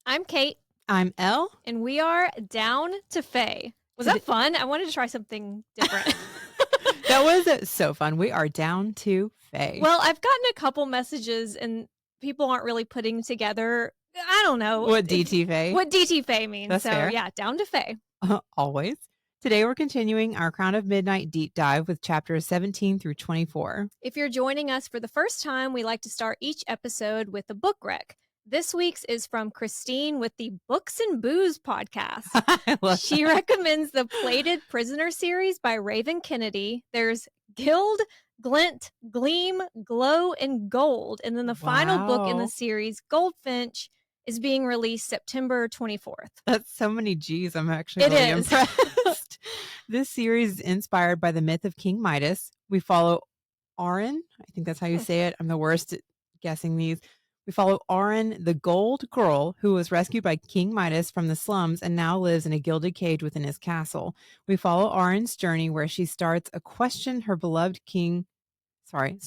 I'm Kate, I'm Elle. and we are Down to Fae. Was that fun? I wanted to try something different. That was so fun. We are down to Fae. Well, I've gotten a couple messages, and people aren't really putting together, I don't know. What DT Fae? What DT Fae means. That's so, fair. yeah, Down to Fae. Always. Today we're continuing our Crown of Midnight deep dive with chapters 17 through 24. If you're joining us for the first time, we like to start each episode with a book rec. This week's is from Christine with the Books and Booze podcast. She recommends the Plated Prisoner series by Raven Kennedy. There's Gild, Glint, Gleam, Glow, and Gold. And then the final book in the series, Goldfinch, is being released September 24th. That's so many G's. I'm actually really impressed. This series is inspired by the myth of King Midas. We follow Arin. I think that's how you say it. I'm the worst at guessing these. We follow Arin, the gold girl who was rescued by King Midas from the slums and now lives in a gilded cage within his castle. We follow Arin's journey where she starts to question her beloved king in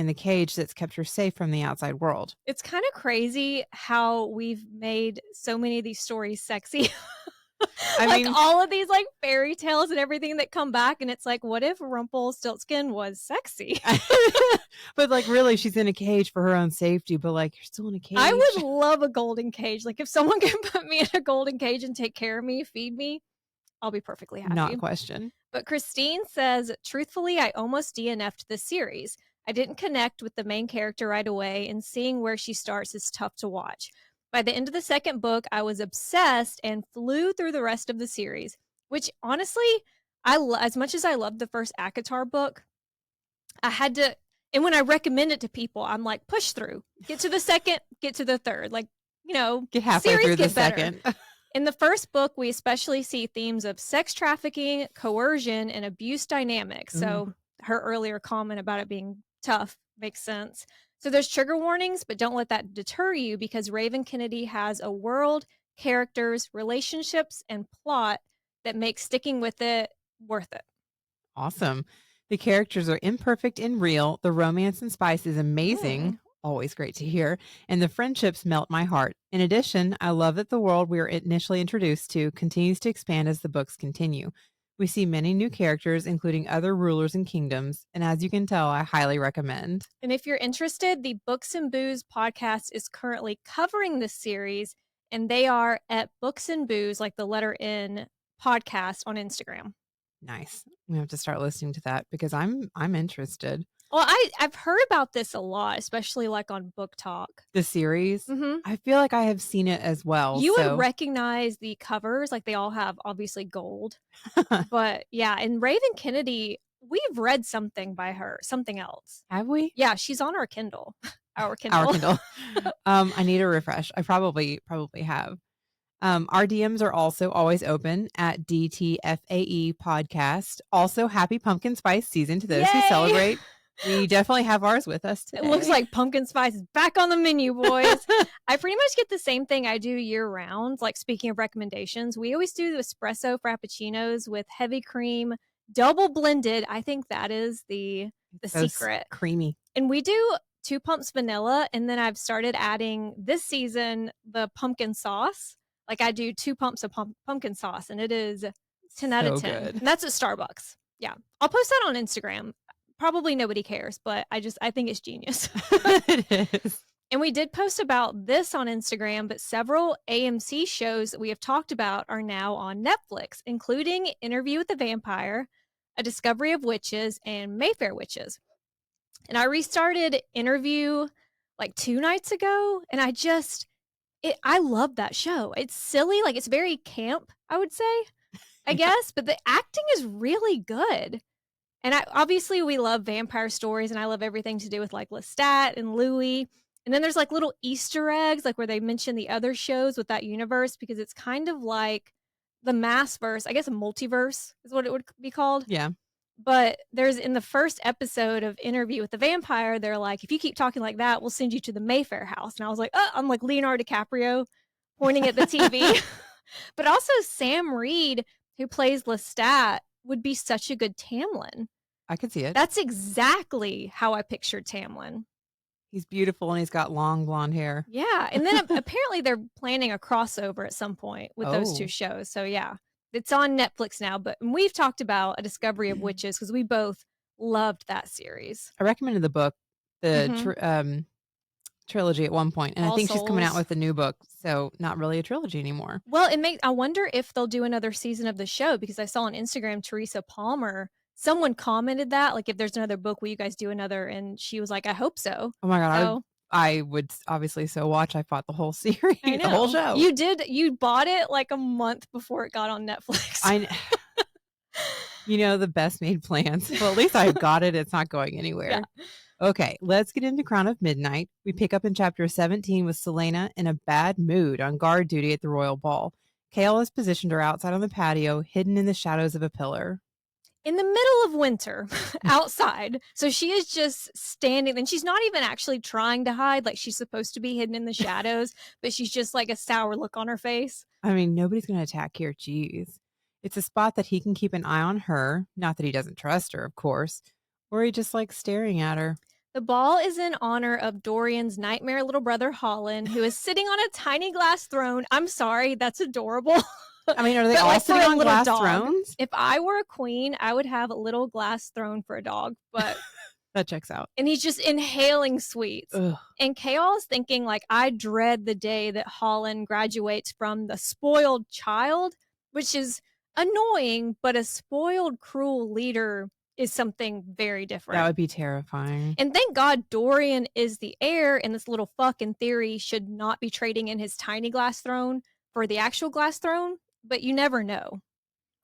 the cage that's kept her safe from the outside world. It's kind of crazy how we've made so many of these stories sexy. I mean, all of these like fairy tales and everything that come back, and it's like, what if Rumpelstiltskin was sexy? But like, really, she's in a cage for her own safety, but like, you're still in a cage. I would love a golden cage. Like, if someone can put me in a golden cage and take care of me, feed me, I'll be perfectly happy. Not a question. But Christine says, truthfully, I almost DNF'd this series. I didn't connect with the main character right away, and seeing where she starts is tough to watch. By the end of the second book, I was obsessed and flew through the rest of the series, which honestly, as much as I loved the first ACOTAR book, I had to, and when I recommend it to people, I'm like, push through, get to the second, get to the third, like, you know, get halfway through the second. In the first book, we especially see themes of sex trafficking, coercion, and abuse dynamics. So her earlier comment about it being tough makes sense. So there's trigger warnings, but don't let that deter you because Raven Kennedy has a world, characters, relationships, and plot that makes sticking with it worth it. Awesome. The characters are imperfect and real. The romance and spice is amazing. Always great to hear. And the friendships melt my heart. In addition, I love that the world we were initially introduced to continues to expand as the books continue. We see many new characters, including other rulers and kingdoms. And as you can tell, I highly recommend. And if you're interested, the Books and Booze podcast is currently covering this series, and they are at Books and Booze, like the letter N, podcast on Instagram. Nice. We have to start listening to that because I'm interested. Well, I've heard about this a lot, especially like on Book Talk. The series? I feel like I have seen it as well. You would recognize the covers. Like they all have obviously gold. But yeah, and Raven Kennedy, we've read something by her, something else. Have we? Yeah, she's on our Kindle. Our Kindle. Our Kindle. I need a refresh. I probably have. Our DMs are also always open at DTFAE podcast. Also, happy pumpkin spice season to those who celebrate. We definitely have ours with us today. It looks like pumpkin spice is back on the menu, boys. I pretty much get the same thing I do year round. Like, speaking of recommendations, we always do the espresso frappuccinos with heavy cream, double blended. I think that is the secret. Creamy. And we do 2 pumps vanilla, and then I've started adding this season the pumpkin sauce. Like, I do 2 pumps of pumpkin sauce, and it is 10 out of 10. And that's at Starbucks. Yeah. I'll post that on Instagram. Probably nobody cares, but I think it's genius. It is. And we did post about this on Instagram, but several AMC shows that we have talked about are now on Netflix, including Interview with the Vampire, A Discovery of Witches, and Mayfair Witches. And I restarted Interview like 2 nights ago, and I love that show. It's silly, like it's very camp, I would say, I guess, but the acting is really good. And obviously we love vampire stories, and I love everything to do with like Lestat and Louis. And then there's like little Easter eggs, like where they mention the other shows with that universe, because it's kind of like the Massverse, I guess a multiverse is what it would be called. Yeah. But there's in the first episode of Interview with the Vampire, they're like, if you keep talking like that, we'll send you to the Mayfair house. And I was like, I'm like Leonardo DiCaprio pointing at the TV. But also Sam Reed, who plays Lestat, would be such a good Tamlin. I could see it. That's exactly how I pictured Tamlin. He's beautiful and he's got long blonde hair. Yeah. And then apparently they're planning a crossover at some point with those two Oh. shows. So yeah, it's on Netflix now. But we've talked about A Discovery of Witches because we both loved that series. I recommended the book, the Mhm. trilogy at one point, and I All think she's coming out Souls. with a new book, so not really a trilogy anymore. Well, I wonder if they'll do another season of the show because I saw on Instagram Teresa Palmer, someone commented that, like, if there's another book, will you guys do another? And she was like, I hope so. Oh my god, So I would obviously so watch. I bought the whole series, I the whole know. show. You bought it like a month before it got on Netflix. The best made plans. Well, at least I got it. It's not going anywhere. Yeah. Okay, let's get into Crown of Midnight. We pick up in chapter 17 with Celaena in a bad mood on guard duty at the royal ball. Chaol has positioned her outside on the patio, hidden in the shadows of a pillar. In the middle of winter, outside. So she is just standing, and she's not even actually trying to hide. Like, she's supposed to be hidden in the shadows, but she's just like a sour look on her face. I mean, nobody's going to attack here. Jeez. It's a spot that he can keep an eye on her. Not that he doesn't trust her, of course, or he just likes staring at her. The ball is in honor of Dorian's nightmare little brother, Hollin, who is sitting on a tiny glass throne. I'm sorry, that's adorable. I mean, are they But, all like, for sitting a on little glass dog. thrones? If I were a queen, I would have a little glass throne for a dog, but That checks out. and he's just inhaling sweets. Ugh. And Chaol is thinking, like, I dread the day that Hollin graduates from the spoiled child, which is annoying, but a spoiled, cruel leader is something very different. That would be terrifying. And thank God Dorian is the heir, and this little fuck, in theory, should not be trading in his tiny glass throne for the actual glass throne, but you never know.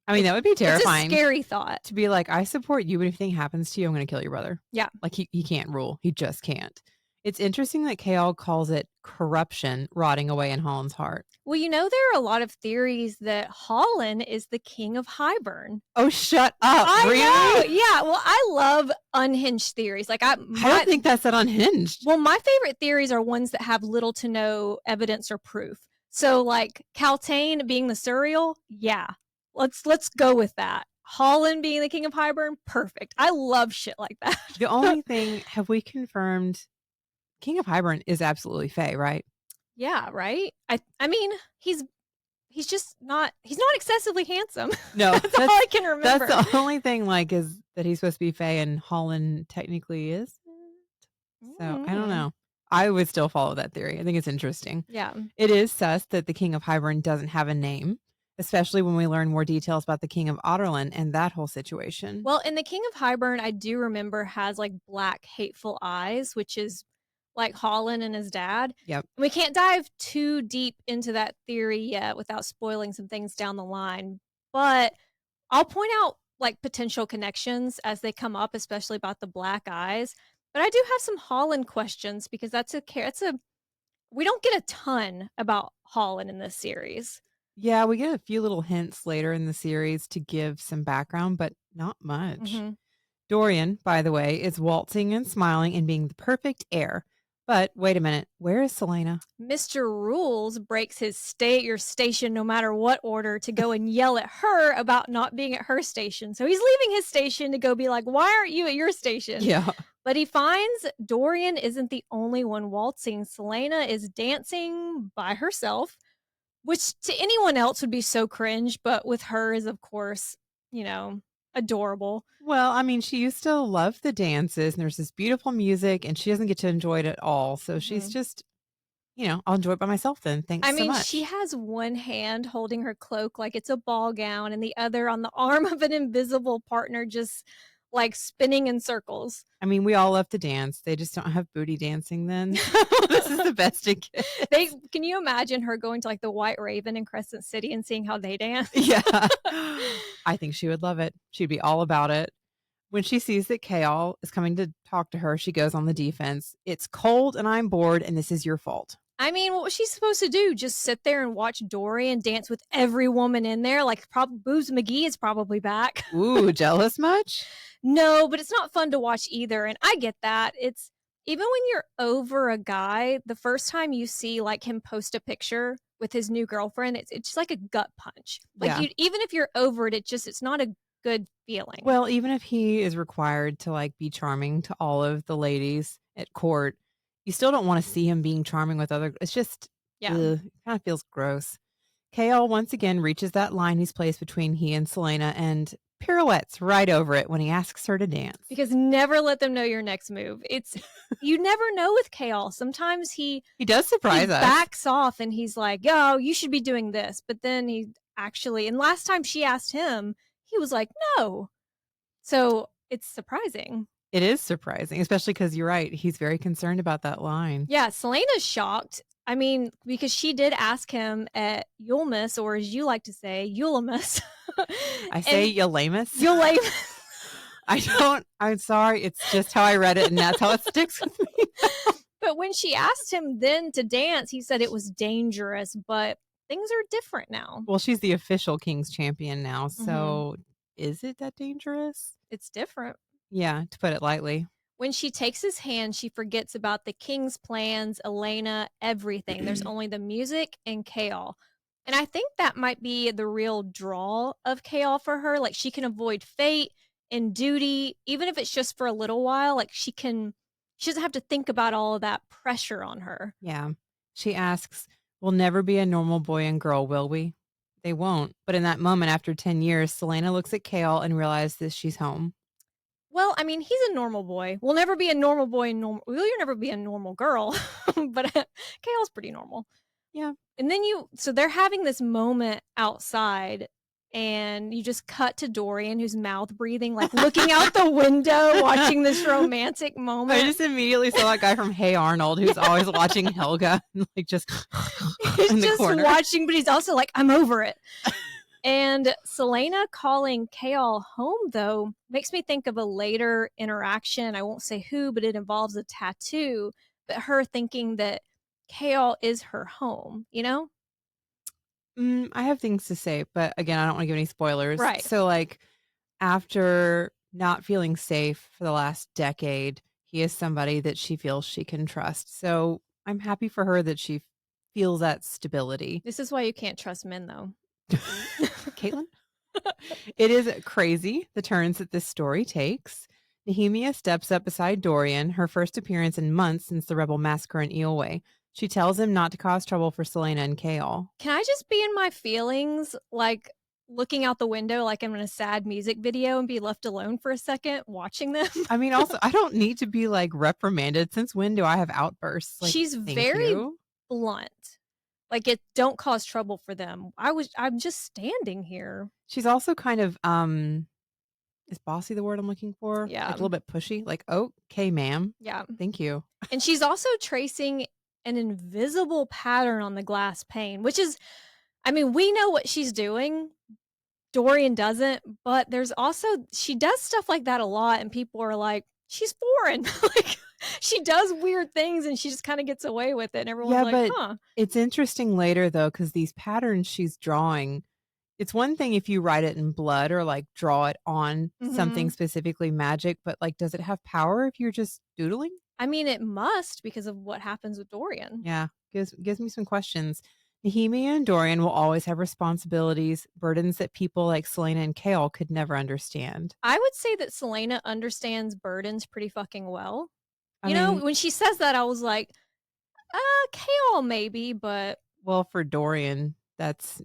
I mean, that would be terrifying. It's a scary thought. To be like, I support you, but if anything happens to you, I'm going to kill your brother. Yeah. Like, he can't rule. He just can't. It's interesting that Chaol calls it corruption rotting away in Hollin's heart. Well, there are a lot of theories that Hollin is the King of Hybern. Oh, shut up. Really? Know. Yeah. Well, I love unhinged theories. Like, I don't think that's that unhinged. Well, my favorite theories are ones that have little to no evidence or proof. So, like, Kaltain being the Suriel, yeah. Let's go with that. Hollin being the King of Hybern, perfect. I love shit like that. The only thing, have we confirmed King of Hybern is absolutely Fae, right? Yeah, right? I mean, he's just not excessively handsome. No. that's all I can remember. That's the only thing, like, is that he's supposed to be Fae and Hollin technically is. So, I don't know. I would still follow that theory. I think it's interesting. Yeah. It is sus that the King of Hybern doesn't have a name, especially when we learn more details about the King of Otterlin and that whole situation. Well, and the King of Hybern, I do remember, has like black, hateful eyes, which is like Hollin and his dad. Yep. We can't dive too deep into that theory yet without spoiling some things down the line, but I'll point out like potential connections as they come up, especially about the black eyes. But I do have some Hollin questions because we don't get a ton about Hollin in this series. Yeah, we get a few little hints later in the series to give some background, but not much. Mm-hmm. Dorian, by the way, is waltzing and smiling and being the perfect heir. But wait a minute, where is Celaena? Mr. Rules breaks his stay at your station no matter what order to go and yell at her about not being at her station. So he's leaving his station to go be like, why aren't you at your station? Yeah. But he finds Dorian isn't the only one waltzing. Celaena is dancing by herself, which to anyone else would be so cringe, but with her is, of course, adorable. Well, I mean, she used to love the dances, and there's this beautiful music, and she doesn't get to enjoy it at all. So she's just, I'll enjoy it by myself then. Thanks so much. She has one hand holding her cloak like it's a ball gown, and the other on the arm of an invisible partner, just like spinning in circles. I mean, we all love to dance. They just don't have booty dancing then. This is the best it gets. Can you imagine her going to like the White Raven in Crescent City and seeing how they dance? Yeah. I think she would love it. She'd be all about it. When she sees that Chaol is coming to talk to her, she goes on the defense. It's cold and I'm bored and this is your fault. I mean, what was she supposed to do? Just sit there and watch Dorian dance with every woman in there? Like, Boobs McGee is probably back. Ooh, jealous much? No, but it's not fun to watch either. And I get that. It's even when you're over a guy, the first time you see like him post a picture with his new girlfriend, it's just like a gut punch. Like even if you're over it, it's not a good feeling. Well, even if he is required to like be charming to all of the ladies at court, You still don't want to see him being charming with other. It's just, Yeah. ugh, it kind of feels gross. Chaol once again reaches that line he's placed between he and Celaena and pirouettes right over it when he asks her to dance. Because never let them know your next move. It's you never know with Chaol. Sometimes he does surprise us. Backs off and he's like, "Yo, you should be doing this." But then he actually, and last time she asked him, he was like, "No." So it's surprising. It is surprising, especially because you're right. He's very concerned about that line. Yeah, Celaena's shocked. I mean, because she did ask him at Yulmus, or as you like to say, Eulamus. I say Eulamus. Eulamus. I'm sorry. It's just how I read it, and that's how it sticks with me. But when she asked him then to dance, he said it was dangerous, but things are different now. Well, she's the official King's champion now, so is it that dangerous? It's different. Yeah, to put it lightly. When she takes his hand, she forgets about the king's plans, Elena, everything. There's only the music and Chaol. And I think that might be the real draw of Chaol for her. Like, she can avoid fate and duty, even if it's just for a little while. Like, she doesn't have to think about all of that pressure on her. Yeah. She asks, "We'll never be a normal boy and girl, will we?" They won't. But in that moment, after 10 years, Celaena looks at Chaol and realizes she's home. Well, I mean, he's a normal boy. We'll never be a normal boy and you'll never be a normal girl. But Chaol's pretty normal. Yeah. And then so they're having this moment outside, and you just cut to Dorian, who's mouth breathing, like looking out the window, watching this romantic moment. I just immediately saw that guy from Hey Arnold, who's always watching Helga, and like just he's in the just corner. watching, but he's also like, I'm over it. And Celaena calling Chaol home, though, makes me think of a later interaction. I won't say who, but it involves a tattoo. But her thinking that Chaol is her home, you know? I have things to say, but again, I don't want to give any spoilers. Right. So, like, after not feeling safe for the last decade, he is somebody that she feels she can trust. So I'm happy for her that she feels that stability. This is why you can't trust men, though. Caitlin? It is crazy the turns that this story takes. Nehemia steps up beside Dorian, her first appearance in months since the rebel massacre in Eelway. She tells him not to cause trouble for Celaena and Chaol. Can I just be in my feelings, like looking out the window like I'm in a sad music video and be left alone for a second watching them? I mean, also, I don't need to be like reprimanded. Since when do I have outbursts? Like, she's very blunt. Like, don't cause trouble for them. I'm just standing here. She's also kind of, is bossy the word I'm looking for? Yeah. Like a little bit pushy. Like, okay, ma'am. Yeah. Thank you. And she's also tracing an invisible pattern on the glass pane, which is, I mean, we know what she's doing. Dorian doesn't, but there's also, she does stuff like that a lot, and people are like, she's foreign. Like, she does weird things and she just kind of gets away with it. And everyone's like, huh. It's interesting later, though, because these patterns she's drawing, it's one thing if you write it in blood or like draw it on something specifically magic, but like, does it have power if you're just doodling? I mean, it must, because of what happens with Dorian. Yeah, gives me some questions. Nehemia and Dorian will always have responsibilities, burdens that people like Celaena and Chaol could never understand. I would say that Celaena understands burdens pretty fucking well. You know, when she says that, I was like, Chaol maybe, but... Well, for Dorian, that's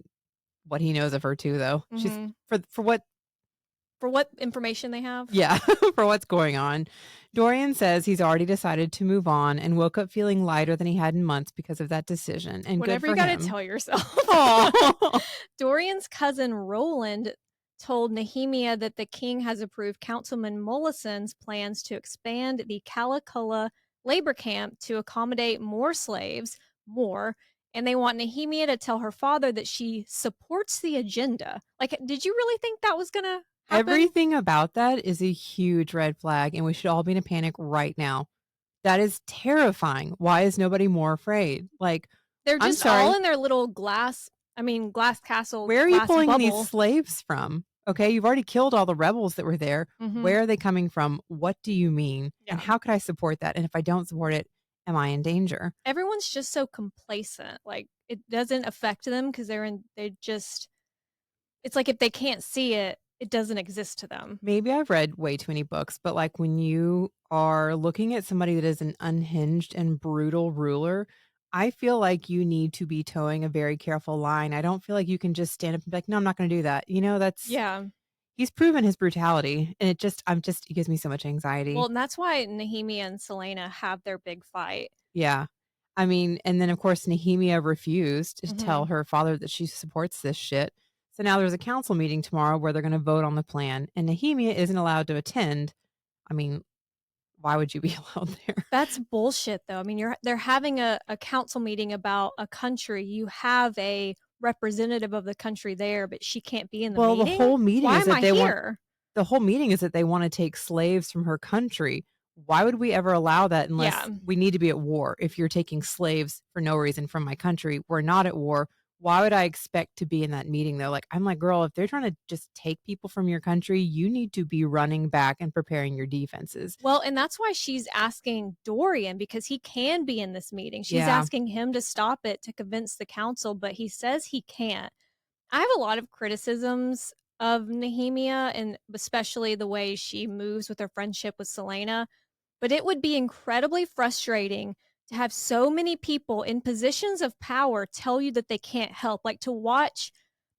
what he knows of her too, though. She's for what... For what information they have? Yeah, for what's going on. Dorian says he's already decided to move on and woke up feeling lighter than he had in months because of that decision. And whatever good for you him. gotta tell yourself. Dorian's cousin Roland told Nehemia that the king has approved Councilman Mollison's plans to expand the Calaculla labor camp to accommodate more slaves, and they want Nehemia to tell her father that she supports the agenda. Like, did you really think that was gonna happen? Everything about that is a huge red flag, and we should all be in a panic right now. That is terrifying. Why is nobody more afraid? Like, they're just all in their little glass castle. Where are you pulling these slaves from? Okay, you've already killed all the rebels that were there. Where are they coming from? What do you mean? Yeah. And how could I support that? And if I don't support it, am I in danger? Everyone's just so complacent. Like, it doesn't affect them because it's like if they can't see it, it doesn't exist to them. Maybe I've read way too many books, but like when you are looking at somebody that is an unhinged and brutal ruler, I feel like you need to be towing a very careful line. I don't feel like you can just stand up and be like, no, I'm not going to do that. That's Yeah. he's proven his brutality, and it gives me so much anxiety. Well, and that's why Nehemia and Celaena have their big fight. Yeah. I mean, and then of course Nehemia refused to tell Mhm. her father that she supports this shit. So now there's a council meeting tomorrow where they're going to vote on the plan, and Nehemia isn't allowed to attend. I mean, why would you be allowed there? That's bullshit, though. I mean, they're having a council meeting about a country. You have a representative of the country there, but she can't be in the Well, meeting? Why am I here? the whole meeting is that they want to take slaves from her country. Why would we ever allow that unless Yeah. we need to be at war? If you're taking slaves for no reason from my country, we're not at war. Why would I expect to be in that meeting though? Like, I'm like, girl, if they're trying to just take people from your country, you need to be running back and preparing your defenses. Well, and that's why she's asking Dorian, because he can be in this meeting. She's Yeah. asking him to stop it to convince the council, but he says he can't. I have a lot of criticisms of Nehemia, and especially the way she moves with her friendship with Celaena. But it would be incredibly frustrating to have so many people in positions of power tell you that they can't help. Like, to watch,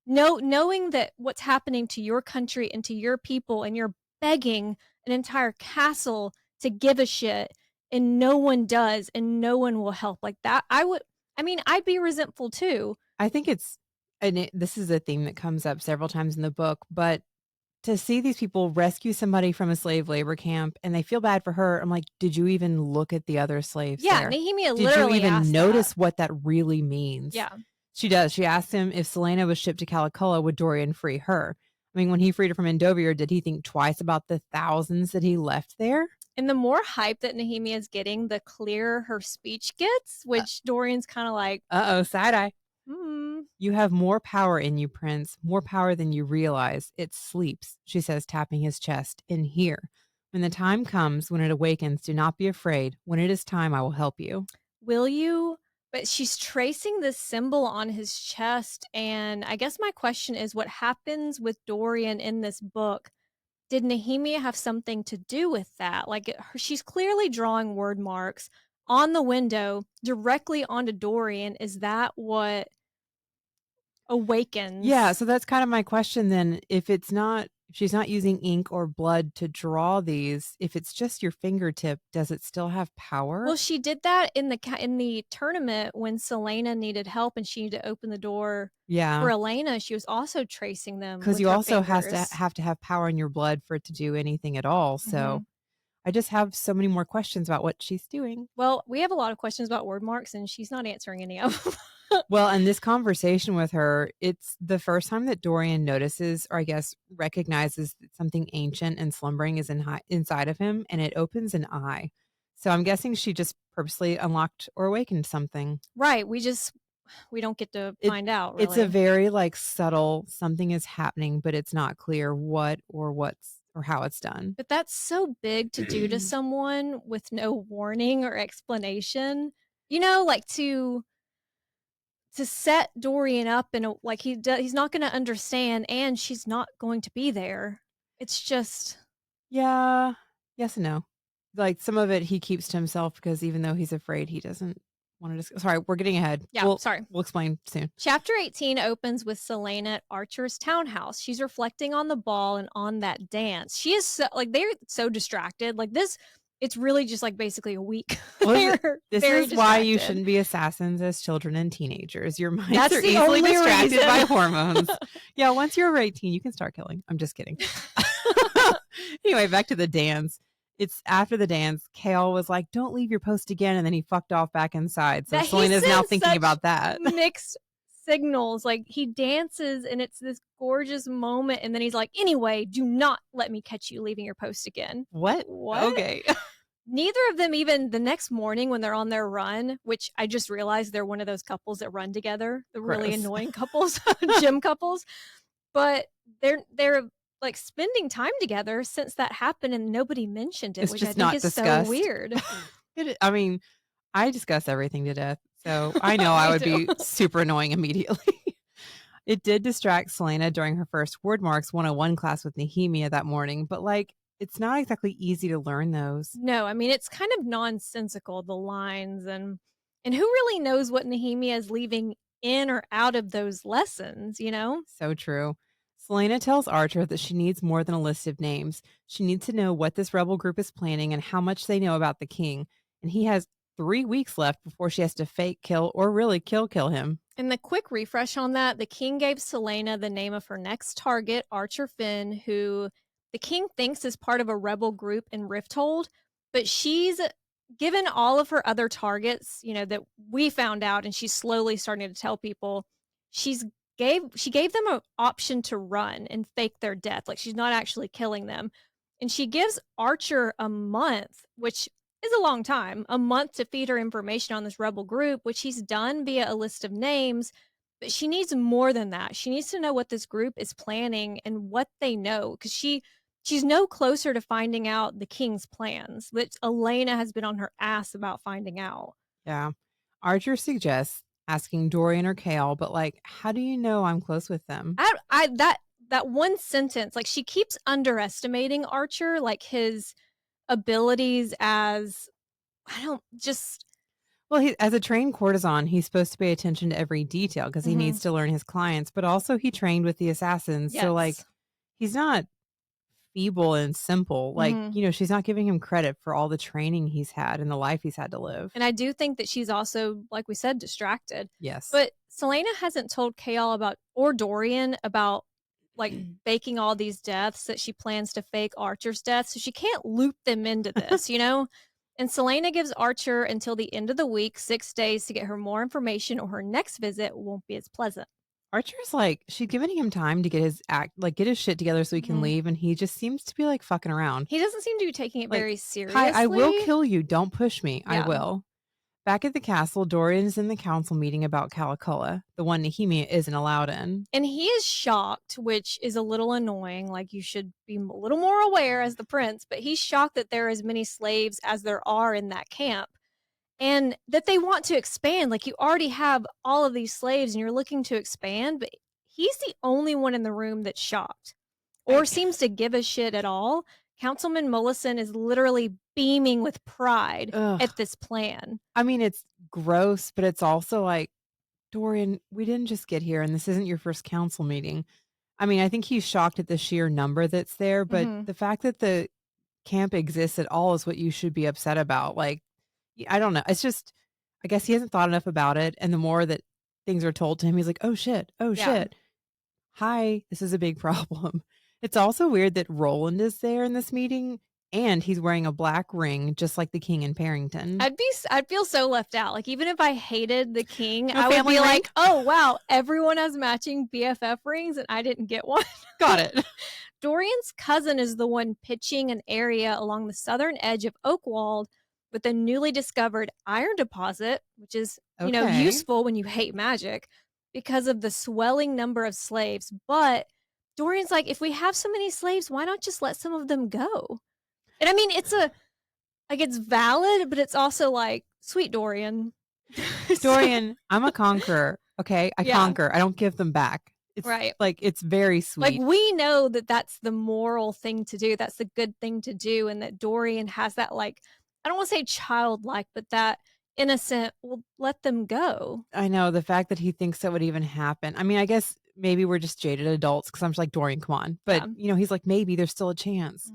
knowing that what's happening to your country and to your people, and you're begging an entire castle to give a shit, and no one does, and no one will help. Like that, I'd be resentful too. I think this is a theme that comes up several times in the book, but to see these people rescue somebody from a slave labor camp and they feel bad for her, I'm like, did you even look at the other slaves Yeah, there? Nehemia Did literally you even asked notice that. what that really means? Yeah. She does. She asked him if Celaena was shipped to Calacola, would Dorian free her? I mean, when he freed her from Endovier, did he think twice about the thousands that he left there? And the more hype that Nehemia is getting, the clearer her speech gets, which Dorian's kind of like, Uh-oh, side eye. hmm. You have more power in you, Prince, more power than you realize. It sleeps, she says, tapping his chest, in here. When the time comes, when it awakens, do not be afraid. When it is time, I will help you. Will you? But she's tracing this symbol on his chest. And I guess my question is, what happens with Dorian in this book? Did Nehemia have something to do with that? Like, she's clearly drawing word marks on the window directly onto Dorian. Is that what awakens? Yeah, so that's kind of my question then. If she's not using ink or blood to draw these, if it's just your fingertip, does it still have power? Well, she did that in the tournament when Celaena needed help and she needed to open the door for Elena. She was also tracing them because with you her also fingers. have to have power in your blood for it to do anything at all. So I just have so many more questions about what she's doing. Well, we have a lot of questions about word marks, and she's not answering any of them. Well, and this conversation with her, it's the first time that Dorian notices, or I guess recognizes, that something ancient and slumbering is inside of him, and it opens an eye. So I'm guessing she just purposely unlocked or awakened something. Right. We don't get to find out, really. It's a very subtle, something is happening, but it's not clear what or how it's done. But that's so big to do to someone with no warning or explanation. Like to set Dorian up in a, like, he's not going to understand, and she's not going to be there. It's just, yeah, yes and no. Like, some of it he keeps to himself because even though he's afraid, he doesn't want to discuss. Sorry, we're getting ahead. Yeah, sorry. We'll explain soon. Chapter 18 opens with Celaena at Archer's townhouse. She's reflecting on the ball and on that dance. She is they're so distracted. Like this, it's really just basically a week. Well, this is why you shouldn't be assassins as children and teenagers. Your minds are easily distracted by hormones. Yeah, once you're over 18, you can start killing. I'm just kidding. Anyway, back to the dance. It's after the dance, Chaol was like, don't leave your post again. And then he fucked off back inside. So Celaena's now thinking about that. Mixed signals. Like, he dances and it's this gorgeous moment. And then he's like, anyway, do not let me catch you leaving your post again. What? Okay. Neither of them, even the next morning when they're on their run, which I just realized they're one of those couples that run together, the really annoying couples, gym couples. But they're spending time together since that happened, and nobody mentioned it, which I think is discussed. So weird. I mean, I discuss everything to death, so I know I would be super annoying immediately. It did distract Celaena during her first Word Marks 101 class with Nehemia that morning, but it's not exactly easy to learn those. No, I mean, it's kind of nonsensical, the lines, and who really knows what Nehemia is leaving in or out of those lessons, you know? So true. Celaena tells Archer that she needs more than a list of names. She needs to know what this rebel group is planning and how much they know about the king. And he has 3 weeks left before she has to fake kill or really kill him. And the quick refresh on that, the king gave Celaena the name of her next target, Archer Finn, who the king thinks is part of a rebel group in Rifthold, but she's given all of her other targets, that we found out, and she's slowly starting to tell people, she gave them an option to run and fake their death. Like, she's not actually killing them. And she gives Archer a month, which is a long time, a month to feed her information on this rebel group, which he's done via a list of names. But she needs more than that. She needs to know what this group is planning and what they know, because she's no closer to finding out the king's plans, which Elena has been on her ass about finding out. Yeah. Archer suggests asking Dorian or Chaol, but how do you know I'm close with them? That one sentence, like, she keeps underestimating Archer, like his abilities as I don't just Well, as a trained courtesan, he's supposed to pay attention to every detail because he needs to learn his clients, but also he trained with the assassins. So, yes. he's not feeble and simple. She's not giving him credit for all the training he's had and the life he's had to live. And I do think that she's also, like we said, distracted. Yes. But Celaena hasn't told Chaol about, or Dorian about, like, faking all these deaths that she plans to fake Archer's death. So she can't loop them into this, And Celaena gives Archer until the end of the week, 6 days, to get her more information, or her next visit won't be as pleasant. Archer's she's giving him time to get his shit together so he can leave, and he just seems to be fucking around. He doesn't seem to be taking it very seriously. Hi, I will kill you. Don't push me. Yeah. I will. Back at the castle, Dorian is in the council meeting about Calacola, the one Nehemia isn't allowed in. And he is shocked, which is a little annoying. Like, you should be a little more aware as the prince, but he's shocked that there are as many slaves as there are in that camp, and that they want to expand. Like, you already have all of these slaves and you're looking to expand, but he's the only one in the room that's shocked or seems to give a shit at all. Councilman Mollison is literally beaming with pride at this plan. I mean, it's gross, but it's also Dorian, we didn't just get here, and this isn't your first council meeting. I mean, I think he's shocked at the sheer number that's there, but the fact that the camp exists at all is what you should be upset about. I don't know. It's just, I guess he hasn't thought enough about it, and the more that things are told to him, he's like, oh shit, shit. Hi, this is a big problem. It's also weird that Roland is there in this meeting, and he's wearing a black ring just like the king in Parrington. I'd feel so left out. Like, even if I hated the king, I would be like, oh wow, everyone has matching BFF rings and I didn't get one. Got it. Dorian's cousin is the one pitching an area along the southern edge of Oakwald with a newly discovered iron deposit, which is, useful when you hate magic because of the swelling number of slaves. But Dorian's like, if we have so many slaves, why not just let some of them go? And I mean, it's valid, but it's also like, sweet Dorian. Dorian, I'm a conqueror. Okay. I conquer. I don't give them back. It's right. It's very sweet. We know that that's the moral thing to do. That's the good thing to do. And that Dorian has that, I don't want to say childlike, but that innocent, well, let them go. I know, the fact that he thinks that would even happen. I mean, I guess maybe we're just jaded adults, because I'm just like, Dorian, come on. But, he's like, maybe there's still a chance.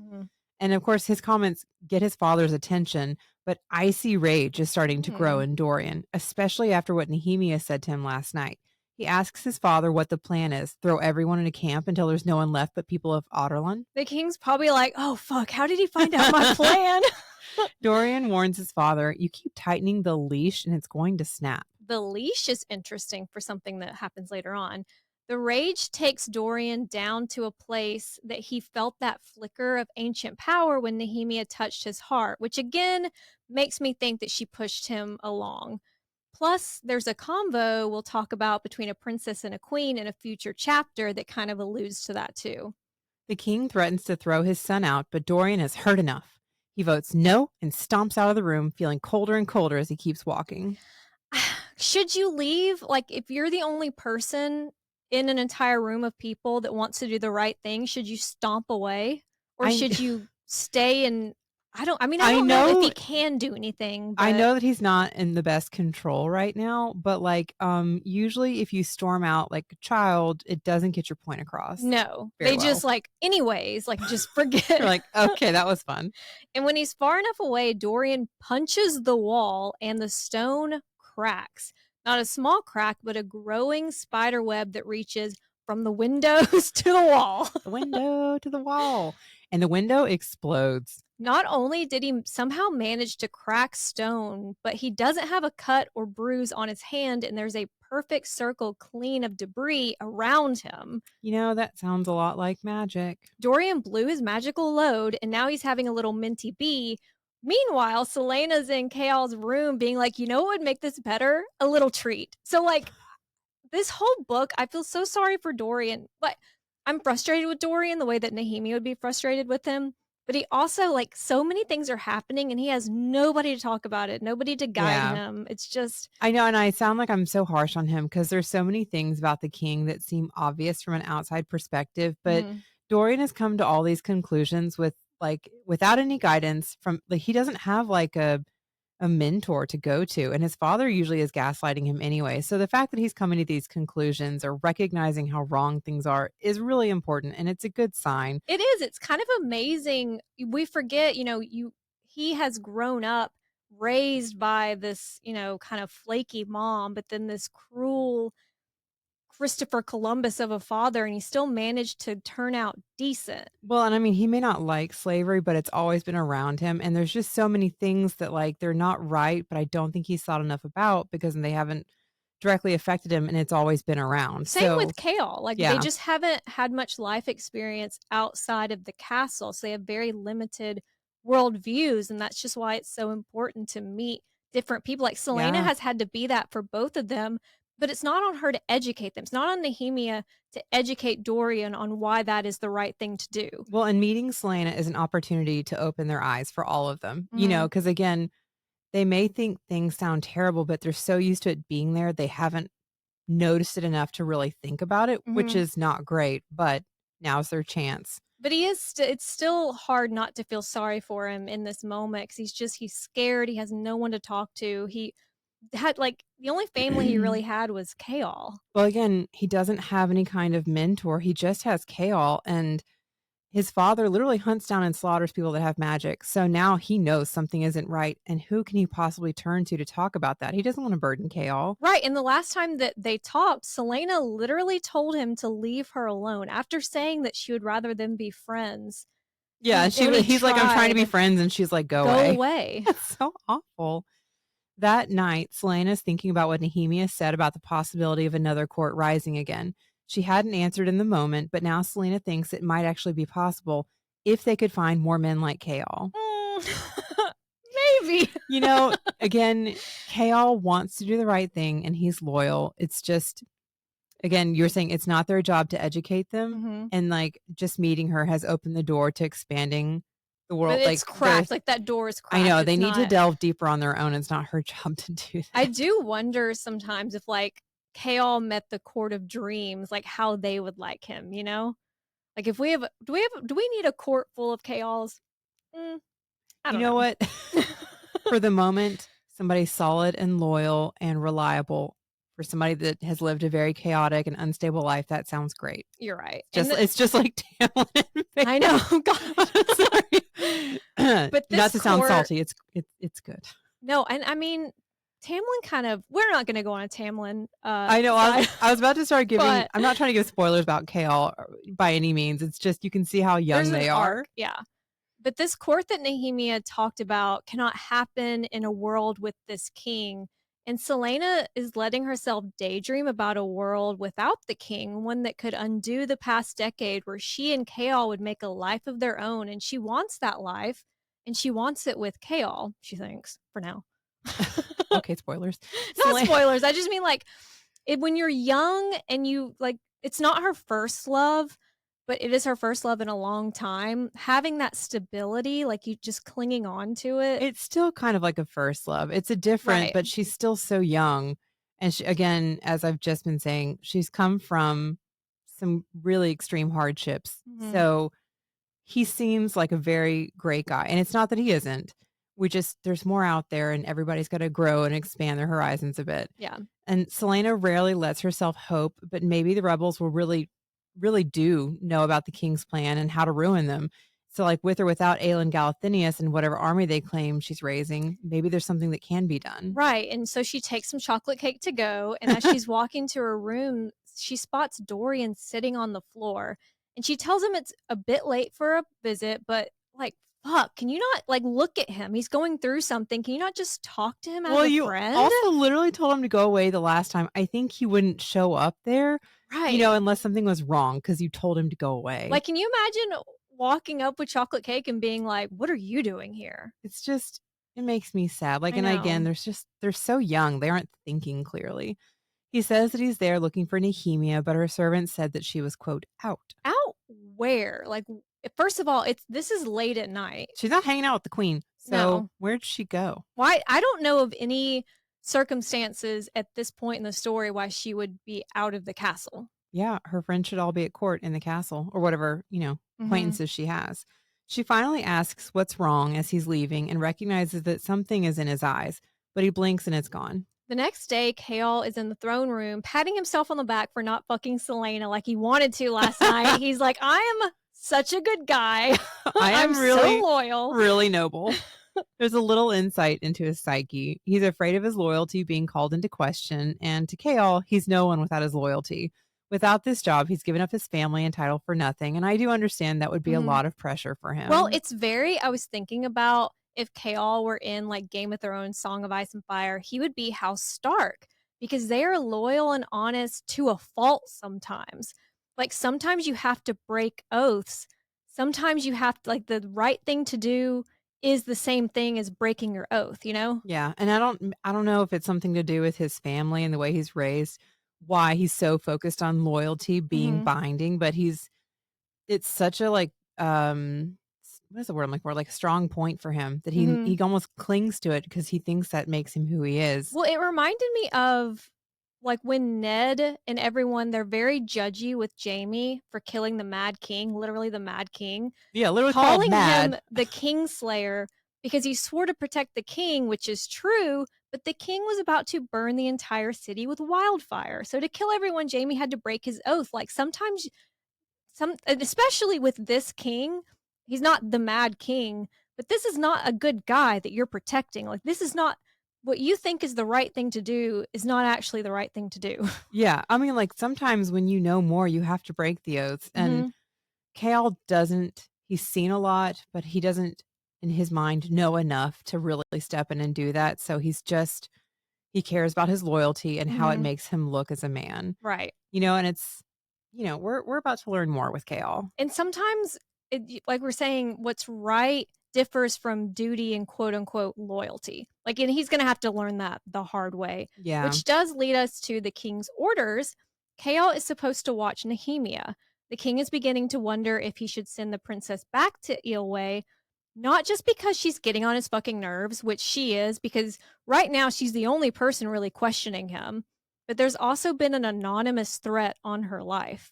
And of course, his comments get his father's attention, but icy rage is starting to grow in Dorian, especially after what Nehemia said to him last night. He asks his father what the plan is: throw everyone in a camp until there's no one left but people of Otterlund. The king's probably like, oh, fuck, how did he find out my plan? Dorian warns his father, you keep tightening the leash and it's going to snap. The leash is interesting for something that happens later on. The rage takes Dorian down to a place that he felt that flicker of ancient power when Nehemia touched his heart, which again makes me think that she pushed him along. Plus, there's a convo we'll talk about between a princess and a queen in a future chapter that kind of alludes to that too. The king threatens to throw his son out, but Dorian has heard enough. He votes no and stomps out of the room, feeling colder and colder as he keeps walking. Should you leave? If you're the only person in an entire room of people that wants to do the right thing, should you stomp away? Or I should you stay and I don't I know if know he can do anything, I but know that he's not in the best control right now, but, like, usually if you storm out like a child, it doesn't get your point across no. very They well. just like anyways, like just You're forget. like, "Okay, that was fun." And when he's far enough away, Dorian punches the wall and the stone cracks. Not a small crack, but a growing spider web that reaches from the windows to the wall. The window to the wall, and the window explodes. Not only did he somehow manage to crack stone, but he doesn't have a cut or bruise on his hand, and there's a perfect circle clean of debris around him. You know, that sounds a lot like magic. Dorian blew his magical load, and now he's having a little minty bee. Meanwhile, Celaena's in Chaol's room being like, you know what would make this better? A little treat. So, like, this whole book, I feel so sorry for Dorian. But I'm frustrated with Dorian the way that Nehemia would be frustrated with him. But he also, like, so many things are happening and he has nobody to talk about it, nobody to guide Yeah. him. It's just. I know, and I sound like I'm so harsh on him because there's so many things about the king that seem obvious from an outside perspective, but Mhm. Dorian has come to all these conclusions with like without any guidance from like he doesn't have like a mentor to go to, and his father usually is gaslighting him anyway. So the fact that he's coming to these conclusions or recognizing how wrong things are is really important, and it's a good sign. It is. It's kind of amazing. We forget, he has grown up raised by this, kind of flaky mom, but then this cruel Christopher Columbus of a father, and he still managed to turn out decent. Well, and I mean, he may not like slavery, but it's always been around him. And there's just so many things that like they're not right, but I don't think he's thought enough about because they haven't directly affected him and it's always been around. Same with So, Chaol. Like they yeah. just haven't had much life experience outside of the castle. So they have very limited world views. And that's just why it's so important to meet different people. Like Celaena Yeah. has had to be that for both of them, but it's not on her to educate them. It's not on Nehemia to educate Dorian on why that is the right thing to do. Well, and meeting Celaena is an opportunity to open their eyes for all of them, Mhm. because again, they may think things sound terrible, but they're so used to it being there, they haven't noticed it enough to really think about it, which Mhm. is not great, but now's their chance. But he is it's still hard not to feel sorry for him in this moment, because he's scared, he has no one to talk to. He had, like, the only family he really had was Chaol. Well, again, he doesn't have any kind of mentor. He just has Chaol, and his father literally hunts down and slaughters people that have magic. So now he knows something isn't right. And who can he possibly turn to talk about that? He doesn't want to burden Chaol. Right, and the last time that they talked, Celaena literally told him to leave her alone after saying that she would rather them be friends. Yeah, And he he's like, I'm trying to be tried, friends, and she's like, go "Go away. away." That's so awful. That night, Celaena's thinking about what Nehemia said about the possibility of another court rising again. She hadn't answered in the moment, but now Celaena thinks it might actually be possible if they could find more men like Chaol. Maybe. Again, Chaol wants to do the right thing and he's loyal. It's just, again, you're saying it's not their job to educate them. Mhm. And like just meeting her has opened the door to expanding the world. But it's cracked, like, that door is cracked. I know they It's need to not. delve deeper on their own. It's not her job to do that. I do wonder sometimes if, like, Chaol met the Court of Dreams, like, how they would like him, you know? Like, if we have do we need a court full of Chaols? I You don't know know. what? For the moment, somebody solid and loyal and reliable for somebody that has lived a very chaotic and unstable life, that sounds great. You're right. It's just like Tamlin and I know, Sorry. But Not this to sound court salty, it's good. No, and I mean, Tamlin kind of we're not gonna go on a Tamlin, I know, side. I was about to start giving But I'm not trying to give spoilers about Chaol by any means, it's just you can see how young there's an they are. arc, yeah. But this court that Nehemia talked about cannot happen in a world with this king. And Celaena is letting herself daydream about a world without the king, one that could undo the past decade where she and Chaol would make a life of their own. And she wants that life, and she wants it with Chaol, she thinks, for now. Okay, spoilers. Not spoilers. I just mean, like, when you're young and you, like, it's not her first love, but it is her first love in a long time. Having that stability, like, you just clinging on to it. It's still kind of like a first love. It's a different, Right. but she's still so young. And she, again, as I've just been saying, she's come from some really extreme hardships. Mhm. So he seems like a very great guy. And it's not that he isn't. There's more out there and everybody's got to grow and expand their horizons a bit. Yeah. And Celaena rarely lets herself hope, but maybe the rebels will really do know about the king's plan and how to ruin them. So, like with or without Aelin Galathinius and whatever army they claim she's raising, maybe there's something that can be done. Right. And so she takes some chocolate cake to go. And as she's walking to her room, she spots Dorian sitting on the floor. And she tells him it's a bit late for a visit, but like, fuck, can you not like look at him? He's going through something. Can you not just talk to him as Well, a you friend? also literally told him to go away the last time. I think he wouldn't show up there, Right. unless something was wrong because you told him to go away. Like, can you imagine walking up with chocolate cake and being like, what are you doing here? It's just, it makes me sad. Like, I and again, know. they're so young. They aren't thinking clearly. He says that he's there looking for Nehemia, but her servant said that she was, quote, out. Out where? Like, first of all, this is late at night. She's not hanging out with the queen. So No. where'd she go? Why? I don't know of any circumstances at this point in the story why she would be out of the castle. Yeah, her friends should all be at court in the castle or whatever, acquaintances she has. She finally asks what's wrong as he's leaving and recognizes that something is in his eyes, but he blinks and it's gone. The next day, Chaol is in the throne room, patting himself on the back for not fucking Celaena like he wanted to last night. He's like, I am such a good guy. I'm really so loyal. Really noble. There's a little insight into his psyche. He's afraid of his loyalty being called into question, and to Chaol, he's no one without his loyalty. Without this job, he's given up his family and title for nothing, and I do understand that would be a lot of pressure for him. Well, I was thinking about if Chaol were in like Game of Thrones, Song of Ice and Fire, he would be House Stark because they are loyal and honest to a fault sometimes. Like sometimes you have to break oaths. Sometimes you have to, like, the right thing to do is the same thing as breaking your oath, you know? Yeah, and I don't know if it's something to do with his family and the way he's raised, why he's so focused on loyalty being binding, but it's such a what is the word I'm looking for? Like a strong point for him that he almost clings to it because he thinks that makes him who he is. Well, it reminded me of like when Ned and everyone, they're very judgy with Jaime for killing the Mad King, literally the Mad King. Yeah, literally calling mad. him the Kingslayer because he swore to protect the king, which is true, but the king was about to burn the entire city with wildfire. So to kill everyone, Jaime had to break his oath. Like sometimes especially with this king, he's not the Mad King, but this is not a good guy that you're protecting. Like this is not what you think is the right thing to do is not actually the right thing to do. Yeah, I mean, like sometimes when you know more, you have to break the oaths. And Chaol doesn't. He's seen a lot, but he doesn't, in his mind, know enough to really step in and do that. So he cares about his loyalty and how it makes him look as a man, right? And it's, we're about to learn more with Chaol. And sometimes, like we're saying, what's right differs from duty and quote unquote loyalty. Like, and he's going to have to learn that the hard way. Yeah. Which does lead us to the king's orders. Chaol is supposed to watch Nehemia. The king is beginning to wonder if he should send the princess back to Eelway, not just because she's getting on his fucking nerves, which she is, because right now she's the only person really questioning him, but there's also been an anonymous threat on her life.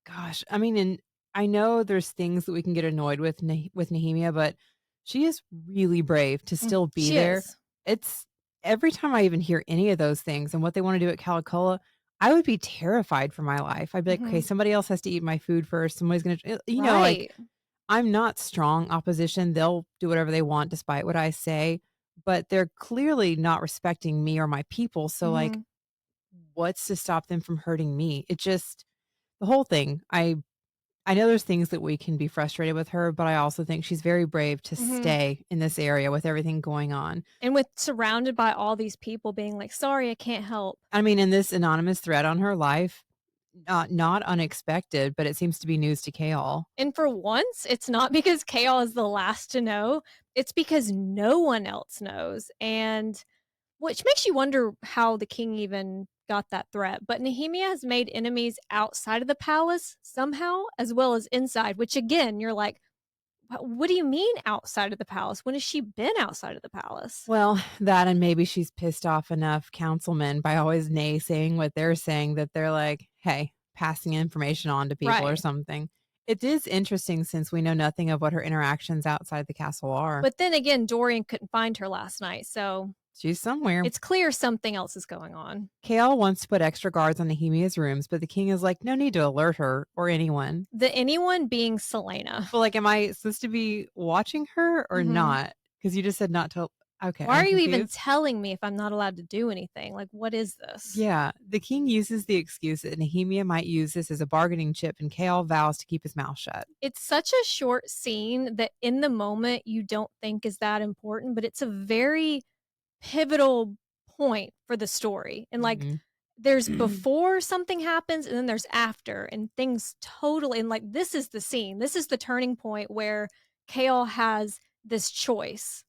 Gosh, I mean, and I know there's things that we can get annoyed with Nehemia, but she is really brave to still be there. It's every time I even hear any of those things and what they want to do at Calacola, I would be terrified for my life. I'd be like, okay, somebody else has to eat my food first. Somebody's going to, like, I'm not strong opposition. They'll do whatever they want despite what I say, but they're clearly not respecting me or my people. So like, what's to stop them from hurting me? The whole thing. I know there's things that we can be frustrated with her, but I also think she's very brave to stay in this area with everything going on. And with surrounded by all these people being like, sorry, I can't help. I mean, in this anonymous threat on her life, not unexpected, but it seems to be news to Chaol. And for once, it's not because Chaol is the last to know. It's because no one else knows. And which makes you wonder how the king even got that threat. But Nehemia has made enemies outside of the palace somehow, as well as inside, which again, you're like, What do you mean outside of the palace? When has she been outside of the palace? Well, that and maybe she's pissed off enough councilmen by always naysaying what they're saying that they're like, hey, passing information on to people or Right. something. It is interesting since we know nothing of what her interactions outside the castle are. But then again, Dorian couldn't find her last night, so She's somewhere. it's clear something else is going on. Chaol wants to put extra guards on Nehemia's rooms, but the king is like, no need to alert her or anyone. The anyone being Celaena. But like, am I supposed to be watching her or not? Because you just said not to. Okay. Why are you even telling me if I'm not allowed to do anything? Like, what is this? Yeah. The king uses the excuse that Nehemia might use this as a bargaining chip, and Chaol vows to keep his mouth shut. It's such a short scene that in the moment you don't think is that important, but it's a very pivotal point for the story. And like, there's before something happens and then there's after, and things totally, and like, this is the scene. This is the turning point where Chaol has this choice.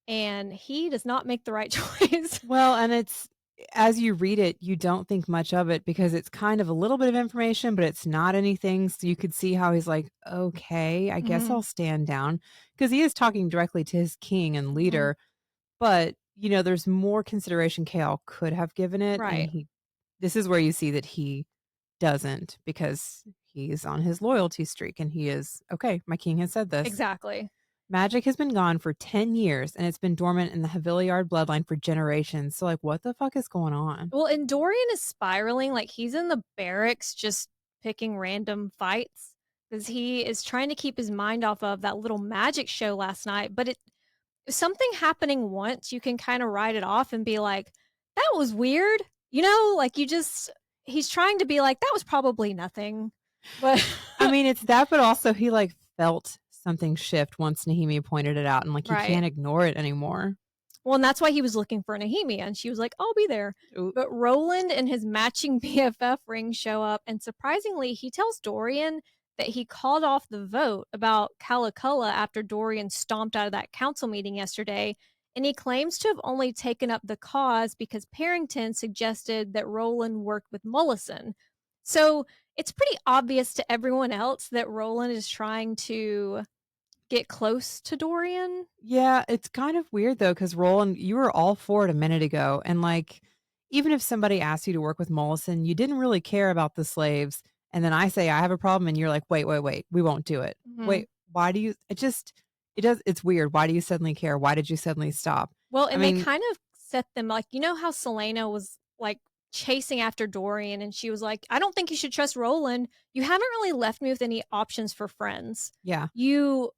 And he does not make the right choice. Well, and it's, as you read it, you don't think much of it because it's kind of a little bit of information, but it's not anything. So you could see how he's like, okay, I guess I'll stand down, because he is talking directly to his king and leader. But, you know, there's more consideration Chaol could have given it. Right. And this is where you see that he doesn't, because he's on his loyalty streak and he is, okay, my king has said this. Exactly. Magic has been gone for 10 years and it's been dormant in the Haviliard bloodline for generations. So, like, what the fuck is going on? Well, and Dorian is spiraling. Like, he's in the barracks just picking random fights because he is trying to keep his mind off of that little magic show last night. But something happening once, you can kind of write it off and be like, that was weird. You know, like, he's trying to be like, that was probably nothing. But I mean, it's that, but also he like felt something shift once Nehemia pointed it out, and like, you can't ignore it anymore. Well, and that's why he was looking for Nehemia, and she was like, I'll be there. Ooh. But Roland and his matching BFF ring show up, and surprisingly, he tells Dorian that he called off the vote about Calaculla after Dorian stomped out of that council meeting yesterday, and he claims to have only taken up the cause because Parrington suggested that Roland worked with Mollison. So it's pretty obvious to everyone else that Roland is trying to get close to Dorian. Yeah, it's kind of weird though, because Roland, you were all for it a minute ago, and like, even if somebody asked you to work with Mollison, you didn't really care about the slaves. And then I say I have a problem, and you're like, wait, we won't do it. Wait, why do you? It's weird. Why do you suddenly care? Why did you suddenly stop? Well, and they kind of set them, like, you know how Celaena was like chasing after Dorian, and she was like, I don't think you should trust Roland. You haven't really left me with any options for friends. Yeah. You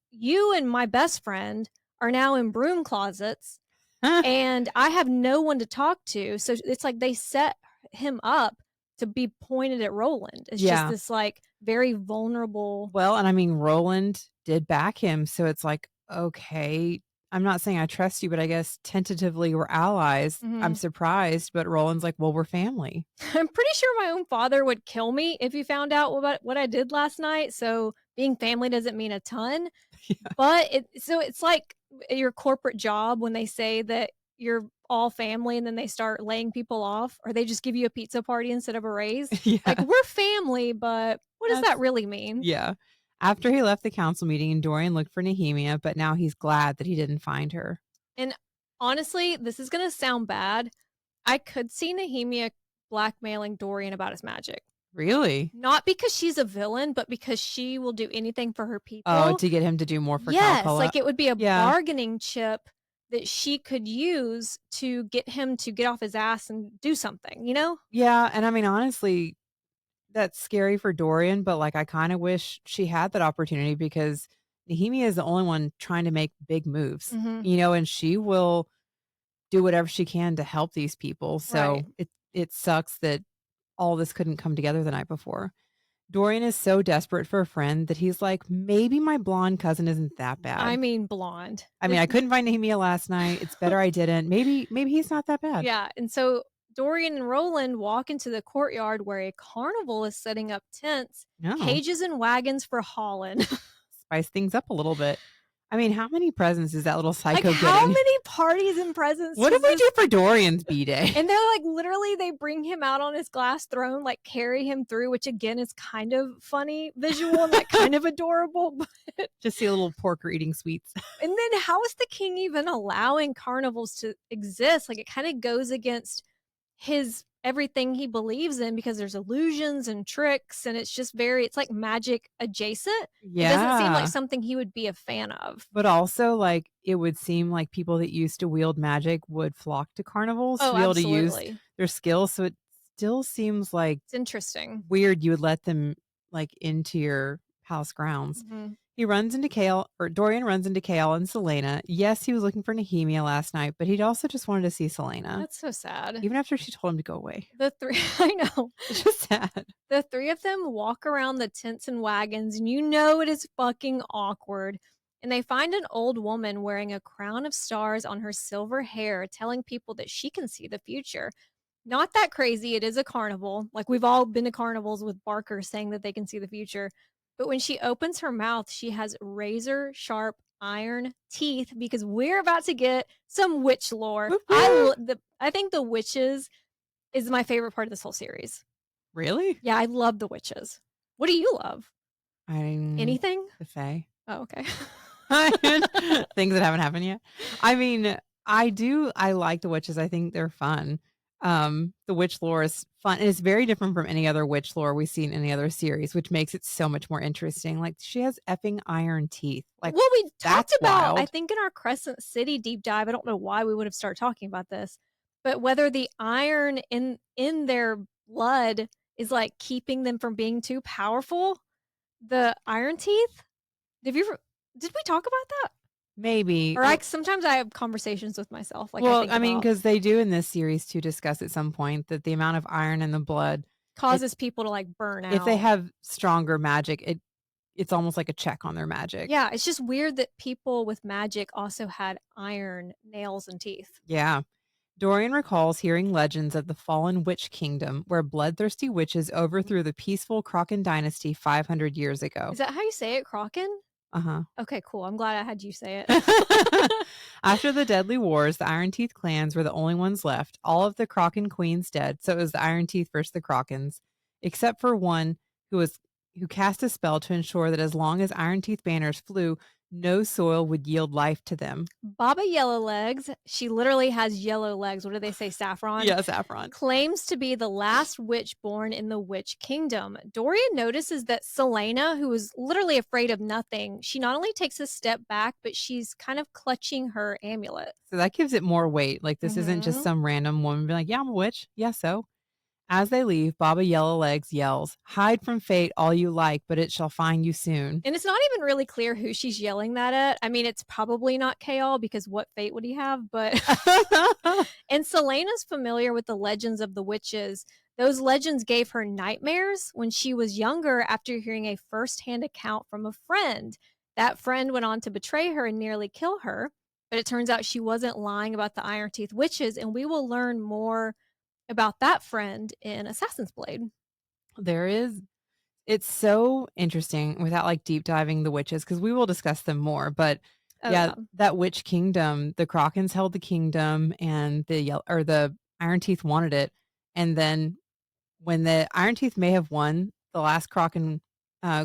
and my best friend are now in broom closets and I have no one to talk to. So it's like they set him up to be pointed at Roland. It's just this like very vulnerable. Well, and I mean, Roland did back him. So it's like, okay, I'm not saying I trust you, but I guess tentatively we're allies. I'm surprised, but Roland's like, well, we're family. I'm pretty sure my own father would kill me if he found out about what I did last night. So being family doesn't mean a ton. Yeah. But it's like your corporate job when they say that you're all family and then they start laying people off, or they just give you a pizza party instead of a raise. Yeah. Like, we're family, but what does that really mean? Yeah. After he left the council meeting, Dorian looked for Nehemia, but now he's glad that he didn't find her. And honestly, this is going to sound bad. I could see Nehemia blackmailing Dorian about his magic. Really? Not because she's a villain, but because she will do anything for her people. Oh, to get him to do more for Calaculla. Like, it would be a bargaining chip that she could use to get him to get off his ass and do something, you know? Yeah, and I mean, honestly, that's scary for Dorian, but like, I kind of wish she had that opportunity, because Nehemia is the only one trying to make big moves, you know, and she will do whatever she can to help these people. So it sucks that all this couldn't come together the night before. Dorian is so desperate for a friend that he's like, maybe my blonde cousin isn't that bad. I mean, blonde. I mean, I couldn't find Nehemia last night. It's better I didn't. Maybe he's not that bad. Yeah, and so Dorian and Roland walk into the courtyard where a carnival is setting up tents, cages and wagons for Hollin. Spice things up a little bit. I mean, how many presents is that little psycho like, getting? how many parties and presents? What did we do for Dorian's B-Day? And they're like, literally, they bring him out on his glass throne, like carry him through, which again is kind of funny visual and like kind of adorable. But just see a little porker eating sweets. And then how is the king even allowing carnivals to exist? Like, it kind of goes against his everything he believes in, because there's illusions and tricks, and it's like magic adjacent. Yeah. It doesn't seem like something he would be a fan of. But also, like, it would seem like people that used to wield magic would flock to carnivals to be able to use their skills. So it still seems like it's interesting. Weird you would let them like into your palace grounds. Mm-hmm. He runs into Chaol, or Dorian runs into Chaol and Celaena. Yes, he was looking for Nehemia last night, but he'd also just wanted to see Celaena. That's so sad. Even after she told him to go away. I know. It's just sad. The three of them walk around the tents and wagons, and you know it is fucking awkward. And they find an old woman wearing a crown of stars on her silver hair, telling people that she can see the future. Not that crazy. It is a carnival. Like, we've all been to carnivals with Barker saying that they can see the future. But when she opens her mouth, she has razor sharp iron teeth, because we're about to get some witch lore. I think the witches is my favorite part of this whole series. Really? Yeah, I love the witches. What do you love? Anything? To say. Oh, okay. Things that haven't happened yet. I mean, I like the witches. I think they're fun. The witch lore is fun. It's very different from any other witch lore we've seen in any other series, which makes it so much more interesting. Like, she has effing iron teeth. Like, well, we talked about, wild. I think in our Crescent City deep dive, I don't know why we would have started talking about this, but whether the iron in their blood is like keeping them from being too powerful. The iron teeth. Did we talk about that? Maybe. Or sometimes I have conversations with myself. Like, well, I mean, because they do in this series to discuss at some point that the amount of iron in the blood causes people to like burn out. If they have stronger magic, it's almost like a check on their magic. Yeah, it's just weird that people with magic also had iron nails and teeth. Yeah. Dorian recalls hearing legends of the fallen witch kingdom where bloodthirsty witches overthrew the peaceful Kraken dynasty 500 years ago. Is that how you say it, Kraken? Uh-huh. Okay, cool. I'm glad I had you say it. After the deadly wars, the Iron Teeth clans were the only ones left. All of the Kraken queens dead, so it was the Iron Teeth versus the Krakens, except for one who cast a spell to ensure that as long as Iron Teeth banners flew, no soil would yield life to them. Baba Yellowlegs, she literally has yellow legs. What do they say, Saffron? Yeah, Saffron. Claims to be the last witch born in the Witch Kingdom. Dorian notices that Celaena, who is literally afraid of nothing, she not only takes a step back, but she's kind of clutching her amulet. So that gives it more weight. Like, this isn't just some random woman being like, yeah, I'm a witch. Yeah, so. As they leave, Baba Yellowlegs yells, "Hide from fate all you like, but it shall find you soon." And it's not even really clear who she's yelling that at. I mean, it's probably not Chaol, because what fate would he have? But and Celaena's familiar with the legends of the witches. Those legends gave her nightmares when she was younger after hearing a first-hand account from a friend. That friend went on to betray her and nearly kill her. But it turns out she wasn't lying about the Iron Teeth witches, and we will learn more about that friend in Assassin's Blade. It's so interesting without like deep diving the witches, because we will discuss them more, but that witch kingdom, the Krakens held the kingdom, and the Iron Teeth wanted it. And then when the Iron Teeth may have won, the last Kraken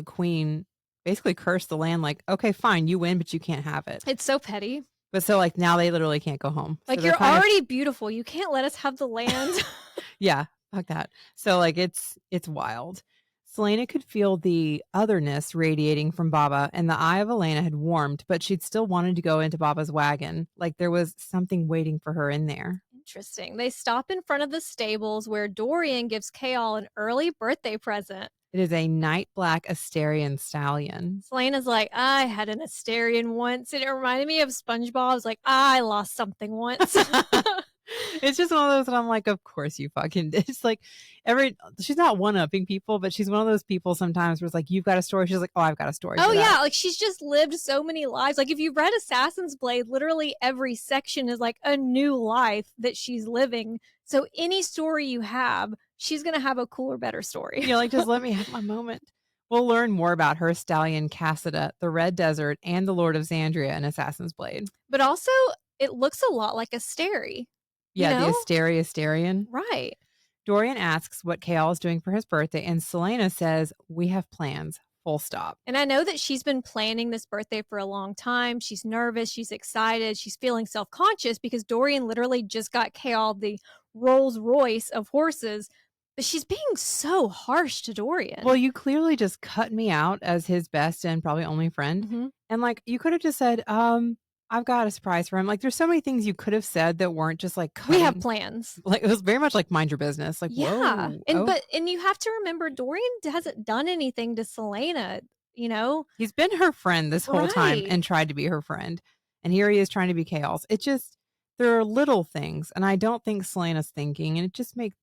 queen basically cursed the land, like, okay, fine, you win, but you can't have it. It's so petty. But so like now they literally can't go home. Like, so you're already beautiful. You can't let us have the land. Yeah, fuck that. So like it's wild. Celaena could feel the otherness radiating from Baba, and the eye of Elena had warmed, but she'd still wanted to go into Baba's wagon. Like there was something waiting for her in there. Interesting. They stop in front of the stables where Dorian gives Chaol an early birthday present. It is a night black Asterian stallion. Celaena's like, I had an Asterian once, and it reminded me of SpongeBob. I was like, I lost something once. It's just one of those that I'm like, of course you fucking did. It's like she's not one-upping people, but she's one of those people sometimes where it's like, you've got a story. She's like, oh, I've got a story. Oh, yeah. Like, she's just lived so many lives. Like, if you've read Assassin's Blade, literally every section is like a new life that she's living. So any story you have, she's going to have a cooler, better story. Yeah, like, just let me have my moment. We'll learn more about her stallion Cassida, the Red Desert, and the Lord of Xandria in Assassin's Blade. But also, it looks a lot like Asteri. Yeah, the Asterian. Right. Dorian asks what Chaol is doing for his birthday, and Celaena says, "We have plans, full stop." And I know that she's been planning this birthday for a long time. She's nervous. She's excited. She's feeling self-conscious because Dorian literally just got Chaol the Rolls Royce of horses. But she's being so harsh to Dorian. Well, you clearly just cut me out as his best and probably only friend. Mm-hmm. And like, you could have just said, I've got a surprise for him. Like, there's so many things you could have said that weren't just like We have plans. Like, it was very much like mind your business. Like, yeah. whoa. And you have to remember Dorian hasn't done anything to Celaena, He's been her friend this whole time and tried to be her friend. And here he is trying to be Chaos. It just, there are little things, and I don't think Celaena's thinking, and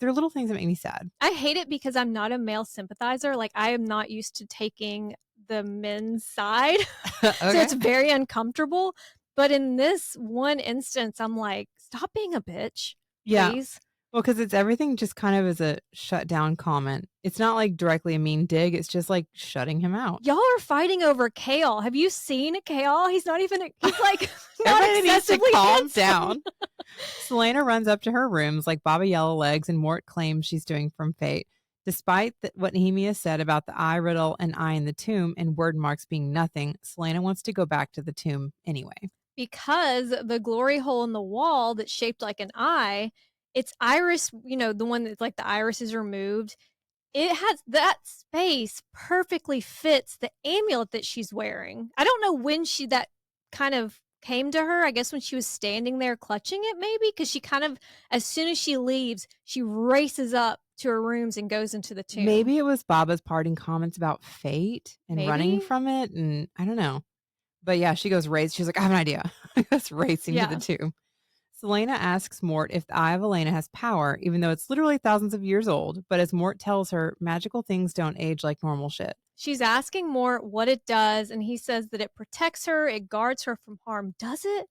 there are little things that make me sad. I hate it because I'm not a male sympathizer. Like, I am not used to taking the men's side. Okay. So it's very uncomfortable. But in this one instance, I'm like, stop being a bitch, please. Well, because it's everything just kind of as a shut down comment. It's not like directly a mean dig. It's just like shutting him out. Y'all are fighting over Chaol. Have you seen Chaol? He's not even, he's like, not Everybody needs to calm down. handsome. Celaena runs up to her rooms like Baba Yellowlegs, and Mort claims she's doing from fate. Despite what Nehemia said about the eye riddle and eye in the tomb and word marks being nothing, Celaena wants to go back to the tomb anyway. Because the glory hole in the wall that's shaped like an eye, its iris, the one that's like the iris is removed, it has that space perfectly fits the amulet that she's wearing. I don't know when that kind of came to her. I guess when she was standing there clutching it, maybe, because she kind of, as soon as she leaves, she races up to her rooms and goes into the tomb. Maybe it was Baba's parting comments about fate and running from it, and I don't know. But yeah, she goes she's like, I have an idea. Goes racing to the tomb. Celaena asks Mort if the Eye of Elena has power, even though it's literally thousands of years old. But as Mort tells her, magical things don't age like normal shit. She's asking Mort what it does, and he says that it protects her, it guards her from harm. Does it?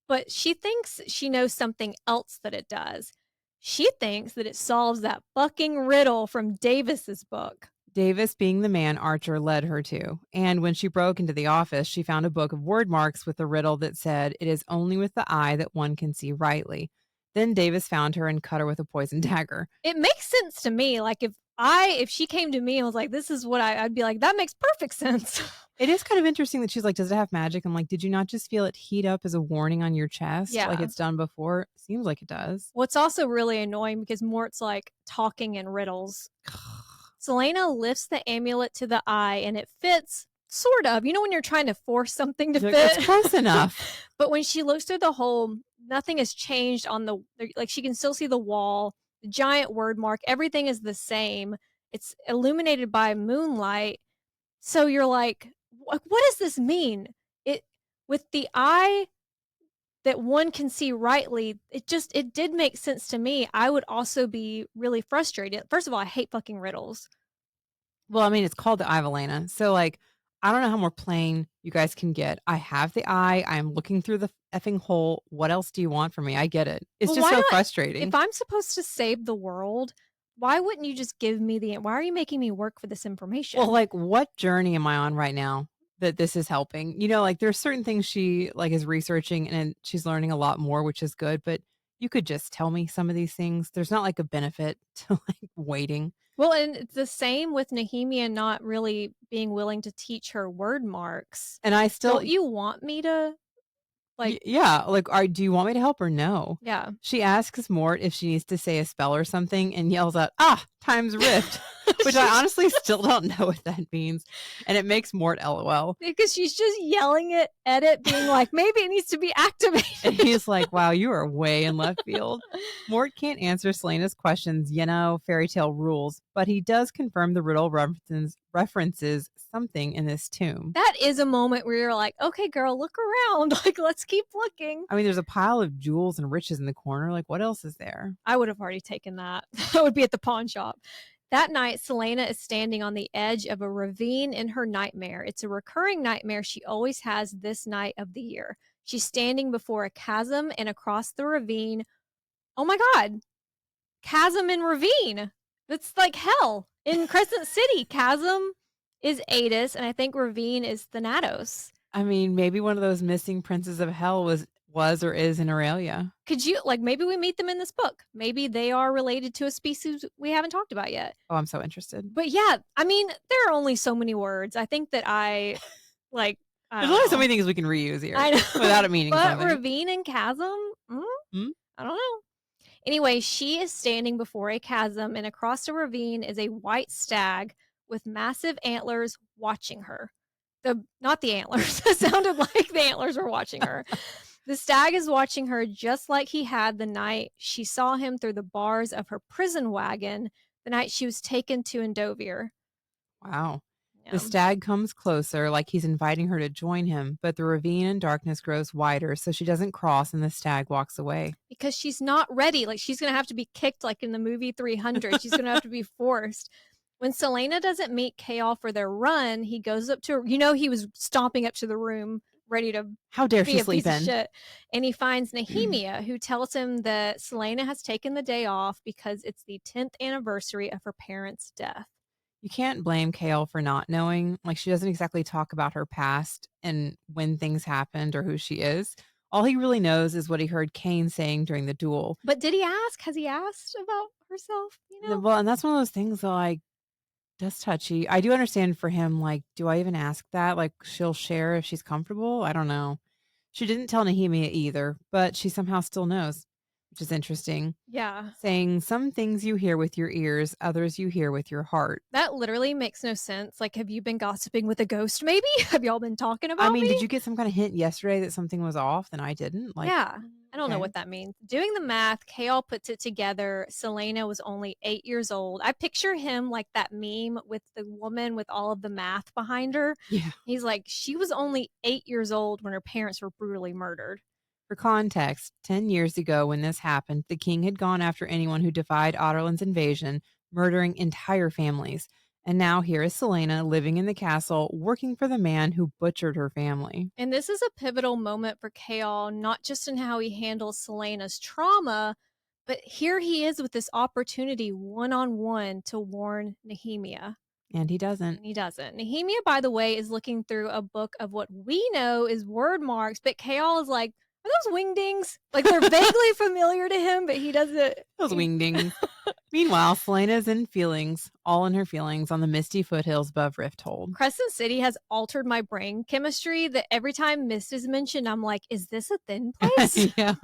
But she thinks she knows something else that it does. She thinks that it solves that fucking riddle from Davis's book. Davis being the man Archer led her to. And when she broke into the office, she found a book of word marks with a riddle that said, "It is only with the eye that one can see rightly." Then Davis found her and cut her with a poison dagger. It makes sense to me. Like, if she came to me and was like, this is what I'd be like, that makes perfect sense. It is kind of interesting that she's like, does it have magic? I'm like, did you not just feel it heat up as a warning on your chest? Yeah. Like it's done before? Seems like it does. What's also really annoying because Mort's like talking in riddles. Celaena lifts the amulet to the eye and it fits, sort of. You know when you're trying to force something to fit? It's close enough. But when she looks through the hole, nothing has changed on like she can still see the wall, the giant word mark, everything is the same. It's illuminated by moonlight. So you're like, what does this mean? With the eye that one can see rightly, it did make sense to me. I would also be really frustrated. First of all, I hate fucking riddles. Well, I mean, it's called the Eye of Elena. So, like, I don't know how more plain you guys can get. I have the eye. I'm looking through the effing hole. What else do you want from me? I get it. It's just so frustrating. If I'm supposed to save the world, why wouldn't you just give me why are you making me work for this information? Well, like, what journey am I on right now that this is helping? You know, like, there's certain things she, like, is researching and she's learning a lot more, which is good. But you could just tell me some of these things. There's not, like, a benefit to, like, waiting. Well, and it's the same with Nehemia not really being willing to teach her word marks. And I still... Don't you want me to... Like, yeah, like, do you want me to help or no? Yeah. She asks Mort if she needs to say a spell or something and yells out, time's rift, which I honestly still don't know what that means. And it makes Mort LOL. Because she's just yelling at it, being like, maybe it needs to be activated. And he's like, wow, you are way in left field. Mort can't answer Celaena's questions, fairy tale rules, but he does confirm the riddle references something in this tomb. That is a moment where you're like, okay, girl, look around. Like, let's keep looking. I mean, there's a pile of jewels and riches in the corner. Like, what else is there? I would have already taken that. That would be at the pawn shop. That night, Celaena is standing on the edge of a ravine in her nightmare. It's a recurring nightmare she always has this night of the year. She's standing before a chasm and across the ravine. Oh my God. Chasm and ravine. That's like hell. In Crescent City, chasm is Adis, and I think Ravine is Thanatos. I mean, maybe one of those missing princes of hell was or is in Aurelia. Could you maybe we meet them in this book? Maybe they are related to a species we haven't talked about yet. Oh, I'm so interested. But yeah, I mean, there are only so many words. I think that I There's only so many things we can reuse here. I know. Without it meaning but something. Ravine and chasm? I don't know. Anyway, she is standing before a chasm, and across the ravine is a white stag with massive antlers watching her. Not the antlers. It sounded like the antlers were watching her. The stag is watching her just like he had the night she saw him through the bars of her prison wagon, the night she was taken to Endovir. Wow. Yeah. The stag comes closer, like he's inviting her to join him, but the ravine and darkness grows wider, so she doesn't cross and the stag walks away. Because she's not ready. She's going to have to be kicked like in the movie 300. She's going to have to be forced. When Celaena doesn't meet Chaol for their run, he goes up to her. He was stomping up to the room, ready to How dare she sleep in? Shit. And he finds Nehemia, who tells him that Celaena has taken the day off because it's the 10th anniversary of her parents' death. You can't blame Chaol for not knowing. She doesn't exactly talk about her past and when things happened or who she is. All he really knows is what he heard Cain saying during the duel. But did he ask? Has he asked about herself? Well, and that's one of those things that, that's touchy. I do understand for him, do I even ask that? She'll share if she's comfortable? I don't know. She didn't tell Nehemia either, but she somehow still knows, which is interesting. Yeah. Saying some things you hear with your ears, others you hear with your heart. That literally makes no sense. Have you been gossiping with a ghost, maybe? Have y'all been talking about me? Did you get some kind of hint yesterday that something was off and I didn't? Yeah. I don't know what that means. Doing the math, Chaol puts it together. Celaena was only 8 years old. I picture him like that meme with the woman with all of the math behind her. Yeah. He's like, she was only 8 years old when her parents were brutally murdered. For context, 10 years ago when this happened, the king had gone after anyone who defied Adarlan's invasion, murdering entire families. And now here is Celaena living in the castle, working for the man who butchered her family. And this is a pivotal moment for Chaol, not just in how he handles Celaena's trauma, but here he is with this opportunity one-on-one to warn Nehemia. And he doesn't. Nehemia, by the way, is looking through a book of what we know is word marks, but Chaol is like, are those wingdings? They're vaguely familiar to him, but he doesn't. Those wingdings. Meanwhile, Celaena's all in her feelings on the misty foothills above Rifthold. Crescent City has altered my brain chemistry that every time mist is mentioned, I'm like, is this a thin place? Yeah.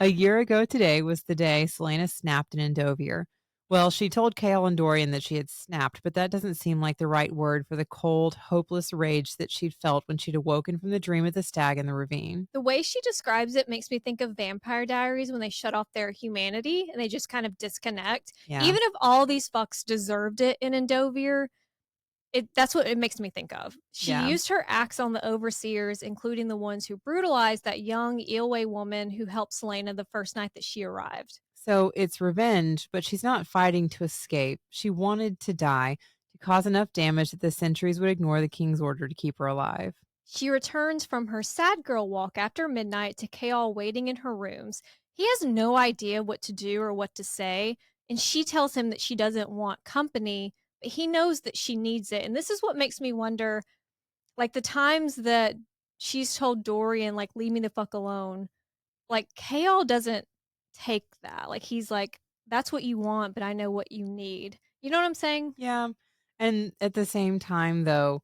A year ago today was the day Celaena snapped in Endovir. Well, she told Chaol and Dorian that she had snapped, but that doesn't seem like the right word for the cold, hopeless rage that she'd felt when she'd awoken from the dream of the stag in the ravine. The way she describes it makes me think of Vampire Diaries when they shut off their humanity and they just kind of disconnect. Yeah. Even if all these fucks deserved it in Endovir, that's what it makes me think of. She used her axe on the overseers, including the ones who brutalized that young Eelway woman who helped Celaena the first night that she arrived. So it's revenge, but she's not fighting to escape. She wanted to die, to cause enough damage that the sentries would ignore the king's order to keep her alive. She returns from her sad girl walk after midnight to Chaol waiting in her rooms. He has no idea what to do or what to say, and she tells him that she doesn't want company, but he knows that she needs it. And this is what makes me wonder, the times that she's told Dorian, leave me the fuck alone, Chaol doesn't take that. He's like, that's what you want, but I know what you need. You know what I'm saying? Yeah. And at the same time, though,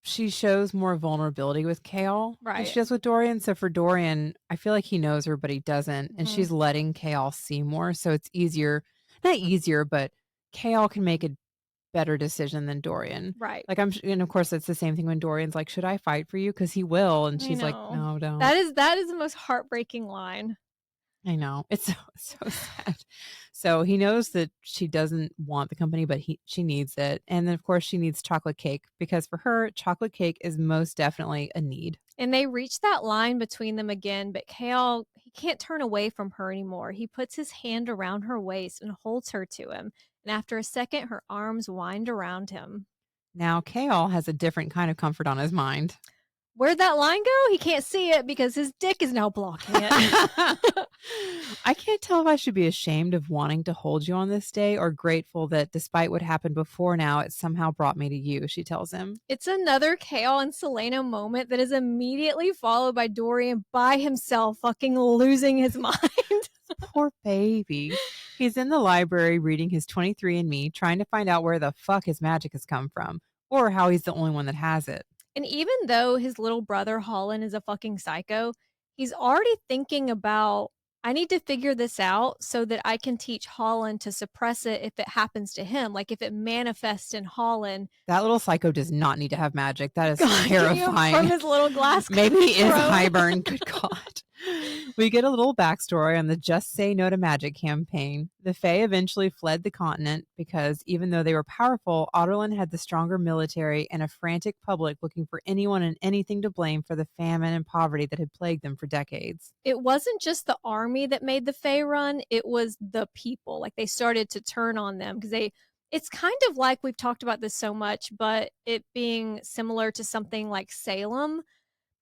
she shows more vulnerability with Chaol than she does with Dorian. So for Dorian, I feel like he knows her, but he doesn't. And she's letting Chaol see more. So it's not easier, but Chaol can make a better decision than Dorian. Right. And of course, it's the same thing when Dorian's like, should I fight for you? Because he will. And she's like, no, don't. That is the most heartbreaking line. I know. It's so sad. So he knows that she doesn't want the company, but she needs it. And then, of course, she needs chocolate cake because for her, chocolate cake is most definitely a need. And they reach that line between them again, but Chaol, he can't turn away from her anymore. He puts his hand around her waist and holds her to him. And after a second, her arms wind around him. Now, Chaol has a different kind of comfort on his mind. Where'd that line go? He can't see it because his dick is now blocking it. I can't tell if I should be ashamed of wanting to hold you on this day or grateful that despite what happened before now, it somehow brought me to you, she tells him. It's another Chaol and Celaena moment that is immediately followed by Dorian by himself fucking losing his mind. Poor baby. He's in the library reading his 23andMe, trying to find out where the fuck his magic has come from, or how he's the only one that has it. And even though his little brother Hollin is a fucking psycho, he's already thinking about, I need to figure this out so that I can teach Hollin to suppress it if it happens to him. Like if it manifests in Hollin. That little psycho does not need to have magic. That is terrifying. From his little glass. Maybe he is Hybern. Good God. We get a little backstory on the Just Say No to Magic campaign. The Fae eventually fled the continent because even though they were powerful, Adarlan had the stronger military and a frantic public looking for anyone and anything to blame for the famine and poverty that had plagued them for decades. It wasn't just the army that made the Fae run, it was the people. Like they started to turn on them because it's kind of like, we've talked about this so much, but it being similar to something like Salem.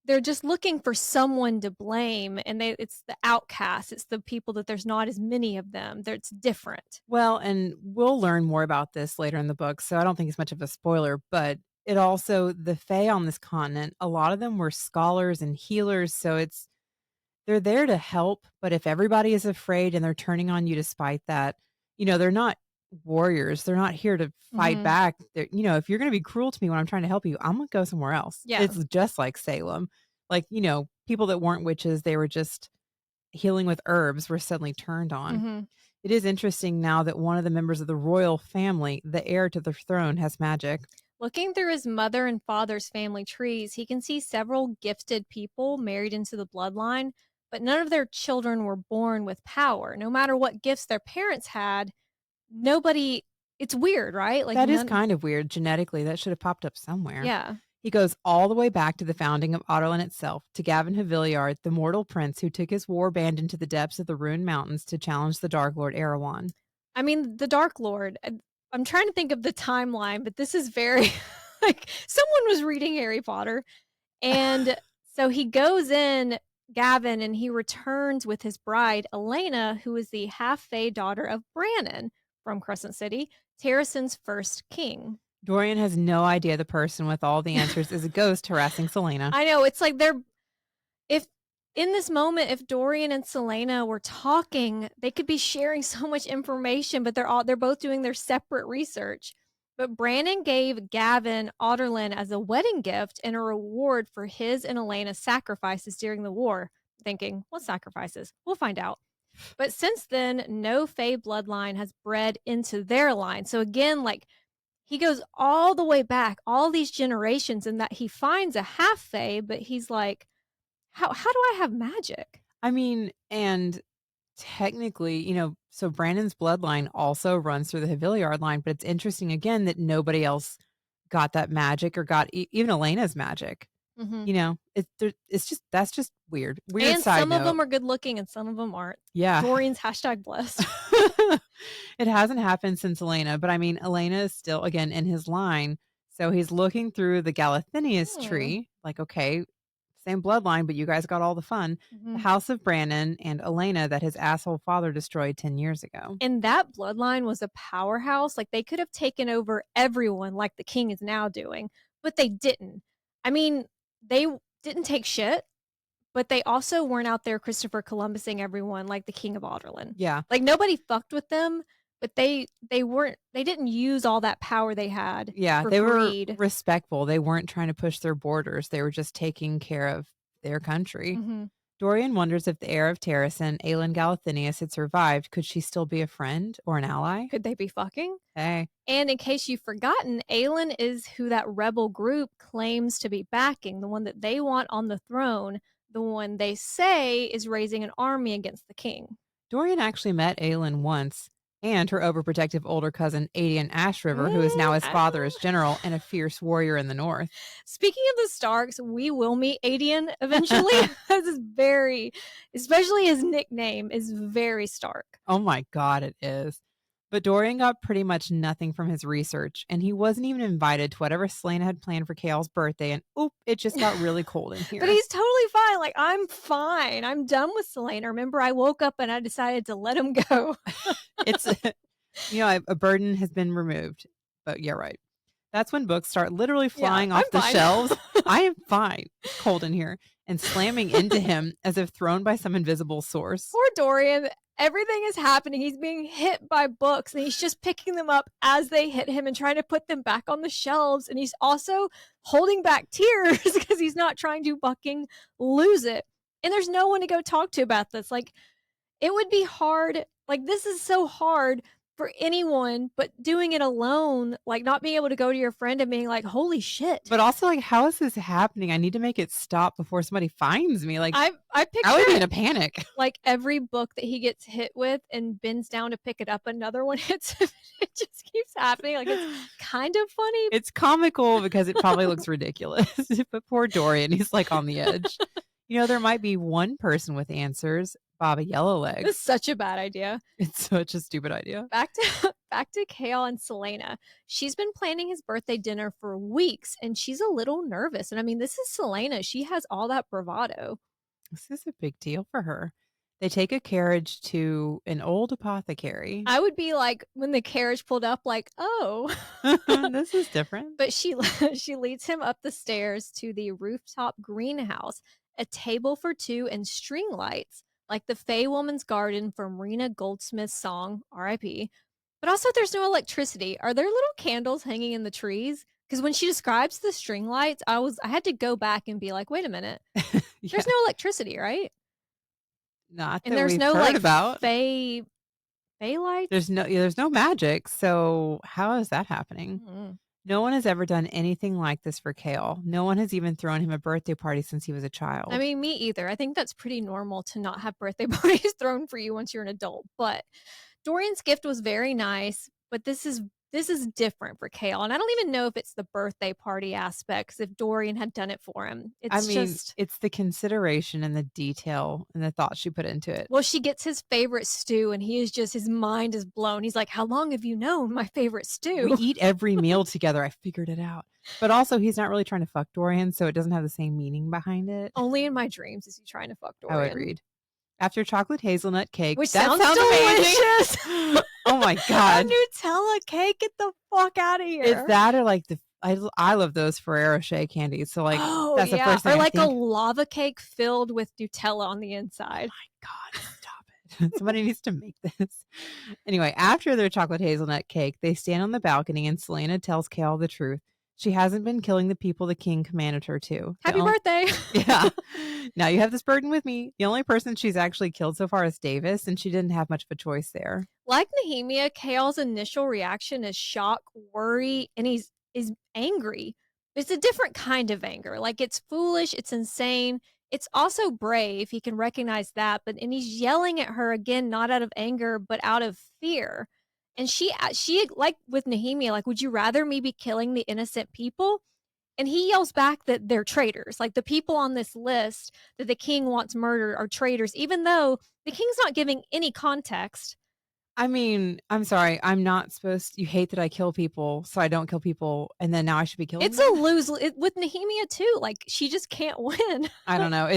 They're just looking for someone to blame, and it's the outcasts. It's the people that there's not as many of them. It's different. Well, and we'll learn more about this later in the book, so I don't think it's much of a spoiler, but it also, the Fae on this continent, a lot of them were scholars and healers, so they're there to help, but if everybody is afraid and they're turning on you despite that, they're not warriors. They're not here to fight back. If you're going to be cruel to me when I'm trying to help you, I'm going to go somewhere else. Yeah. It's just like Salem. Like, people that weren't witches, they were just healing with herbs, were suddenly turned on. It is interesting now that one of the members of the royal family, the heir to the throne, has magic. Looking through his mother and father's family trees, he can see several gifted people married into the bloodline, but none of their children were born with power. No matter what gifts their parents had, nobody, it's weird, right? Like that is kind of weird. Genetically, that should have popped up somewhere. Yeah. He goes all the way back to the founding of Adarlan itself, to Gavin Haviliard, the mortal prince who took his war band into the depths of the ruined mountains to challenge the Dark Lord Erawan. I mean, the Dark Lord, I'm trying to think of the timeline, but this is very, like, someone was reading Harry Potter. And so he goes in, Gavin, and he returns with his bride, Elena, who is the half-fae daughter of Brannon from Crescent City, Terrason's first king. Dorian has no idea the person with all the answers is a ghost harassing Celaena. I know. It's like if in this moment, if Dorian and Celaena were talking, they could be sharing so much information, but they're both doing their separate research. But Brannon gave Gavin Adarlan as a wedding gift and a reward for his and Elena's sacrifices during the war, thinking, what sacrifices? We'll find out. But since then, no Fae bloodline has bred into their line. So again, like, he goes all the way back, all these generations, and that he finds a half Fae, but he's like, how do I have magic? I mean, and technically, so Brandon's bloodline also runs through the Haviliard line, but it's interesting again that nobody else got that magic or got even Elena's magic. That's just weird. Weird. And some of them are good looking and some of them aren't. Yeah. Dorian's #blessed. It hasn't happened since Elena, but I mean, Elena is still, again, in his line. So he's looking through the Galathinius tree, like, okay, same bloodline, but you guys got all the fun. The House of Brannon and Elena that his asshole father destroyed 10 years ago. And that bloodline was a powerhouse. Like, they could have taken over everyone like the king is now doing, but they didn't. I mean, they didn't take shit, but they also weren't out there Christopher Columbusing everyone like the King of Adarlan. Yeah. Like, nobody fucked with them, but they didn't use all that power they had. Yeah, for they greed. were respectful. They weren't trying to push their borders. They were just taking care of their country. Dorian wonders if the heir of Terrason, Aelin Galathinius, had survived. Could she still be a friend or an ally? Could they be fucking? Hey. And in case you've forgotten, Aelin is who that rebel group claims to be backing, the one that they want on the throne, the one they say is raising an army against the king. Dorian actually met Aelin once, and her overprotective older cousin, Aedion Ashriver, who is now his father as general and a fierce warrior in the north. Speaking of the Starks, we will meet Aedion eventually. This is very, especially his nickname is very Stark. Oh my God, it is. But Dorian got pretty much nothing from his research, and he wasn't even invited to whatever Celaena had planned for Chaol's birthday, and it just got really cold in here. But he's totally fine. Like, I'm fine. I'm done with Celaena. Remember, I woke up and I decided to let him go. It's, a burden has been removed. But yeah, right. That's when books start literally flying off the shelves. I am fine. It's cold in here. And slamming into him as if thrown by some invisible source. Poor Dorian. Everything is happening. He's being hit by books and he's just picking them up as they hit him and trying to put them back on the shelves. And he's also holding back tears because he's not trying to fucking lose it. And there's no one to go talk to about this. Like, it would be hard. Like, this is so hard for anyone, but doing it alone, like not being able to go to your friend and being like, holy shit. But also, like, how is this happening? I need to make it stop before somebody finds me. Like, I picture I would be in a panic. Like every book that he gets hit with and bends down to pick it up, another one hits him. It just keeps happening. Like, it's kind of funny. It's comical because it probably looks ridiculous. But poor Dorian, he's like on the edge. There might be one person with answers. Baba Yellowlegs. It's such a bad idea. It's such a stupid idea. Back to Chaol and Celaena. She's been planning his birthday dinner for weeks, and she's a little nervous. And I mean, this is Celaena. She has all that bravado. This is a big deal for her. They take a carriage to an old apothecary. I would be like, when the carriage pulled up, like, oh. This is different. But she leads him up the stairs to the rooftop greenhouse, a table for two, and string lights, like the Fey Woman's Garden from Rena Goldsmith's song, R.I.P. But also, there's no electricity. Are there little candles hanging in the trees? Because when she describes the string lights, I had to go back and be like, wait a minute. There's no electricity, right? Not and that there's we've no heard like about. Fey lights. There's no magic. So how is that happening? Mm-hmm. No one has ever done anything like this for Chaol. No one has even thrown him a birthday party since he was a child. I mean, me either. I think that's pretty normal to not have birthday parties thrown for you once you're an adult. But Dorian's gift was very nice, but this is different for Chaol. And I don't even know if it's the birthday party aspects, if Dorian had done it for him. It's the consideration and the detail and the thought she put into it. Well, she gets his favorite stew and his mind is blown. He's like, how long have you known my favorite stew? We eat every meal together. I figured it out. But also, he's not really trying to fuck Dorian, so it doesn't have the same meaning behind it. Only in my dreams is he trying to fuck Dorian. I would read. After chocolate hazelnut cake, which that sounds delicious. Amazing. Oh my god! A Nutella cake, get the fuck out of here! It's that or like I love those Ferrero Rocher candies. So like that's the first thing. Or like a lava cake filled with Nutella on the inside. Oh my god! Stop it! Somebody needs to make this. Anyway, after their chocolate hazelnut cake, they stand on the balcony and Celaena tells Chaol the truth. She hasn't been killing the people the king commanded her to. Happy birthday. Yeah. Now you have this burden with me. The only person she's actually killed so far is Davis, and she didn't have much of a choice there. Like Nehemia, Chaol's initial reaction is shock, worry, and he's angry. It's a different kind of anger. Like, it's foolish, it's insane. It's also brave. He can recognize that, and he's yelling at her again, not out of anger, but out of fear. And she like with Nehemia, like, would you rather me be killing the innocent people? And he yells back that they're traitors. Like, the people on this list that the king wants murdered are traitors, even though the king's not giving any context. I mean, I'm sorry. I'm not supposed to. You hate that I kill people, so I don't kill people, and then now I should be killing them? It's a lose with Nehemia too. Like, she just can't win. I don't know.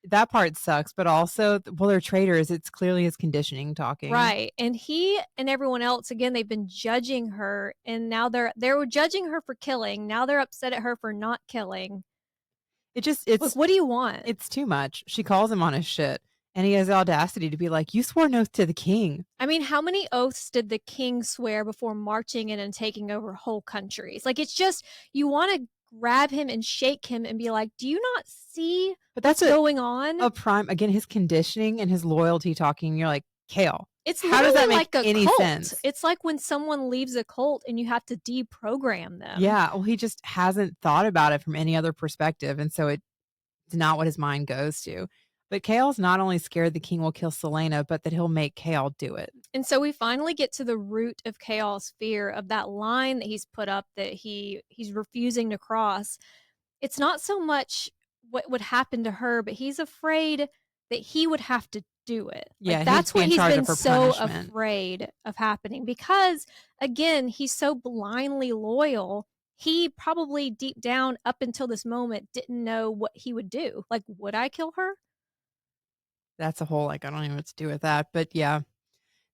That part sucks, but also, well, they're traitors. It's clearly his conditioning talking. Right. And he and everyone else, again, they've been judging her, and now they were judging her for killing. Now they're upset at her for not killing. It's like, what do you want? It's too much. She calls him on his shit, and he has the audacity to be like, you swore an oath to the king. I mean, how many oaths did the king swear before marching in and taking over whole countries? Like, it's just, you want to grab him and shake him and be like, do you not see what's going on? Again, his conditioning and his loyalty talking. You're like, Chaol. It's how does that make like any cult. sense? It's like when someone leaves a cult and you have to deprogram them. Yeah, well, he just hasn't thought about it from any other perspective, and so it's not what his mind goes to. But Chaol's not only scared the king will kill Celaena, but that he'll make Chaol do it. And so we finally get to the root of Chaol's fear of that line that he's put up that he's refusing to cross. It's not so much what would happen to her, but he's afraid that he would have to do it. Yeah, like, that's what he's been so punishment. afraid of happening because, again, he's so blindly loyal. He probably deep down up until this moment didn't know what he would do. Like, would I kill her? That's a whole, like, I don't even know what to do with that. But yeah,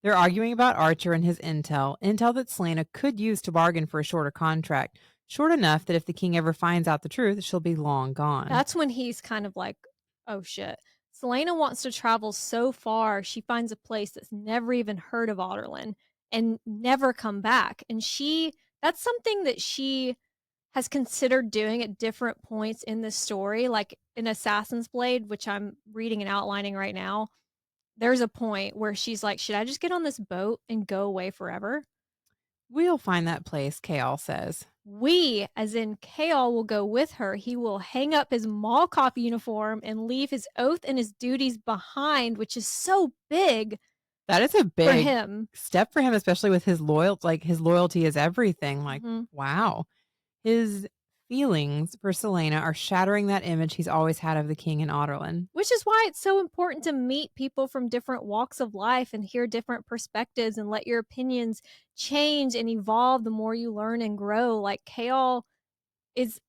they're arguing about Archer and his intel that Celaena could use to bargain for a shorter contract, short enough that if the king ever finds out the truth, she'll be long gone. That's when he's kind of like, oh shit. Celaena wants to travel so far, she finds a place that's never even heard of Otterlin and never come back. And that's something that she has considered doing at different points in this story. Like in Assassin's Blade, which I'm reading and outlining right now, there's a point where she's like, should I just get on this boat and go away forever? We'll find that place, Chaol says. We, as in Chaol, will go with her. He will hang up his mall cop uniform and leave his oath and his duties behind, which is so big. That is a big for him. step for him, especially with his loyalty. Like, his loyalty is everything. Like, wow. His feelings for Celaena are shattering that image he's always had of the king in Otterlin. Which is why it's so important to meet people from different walks of life and hear different perspectives and let your opinions change and evolve the more you learn and grow. Like Chaol is,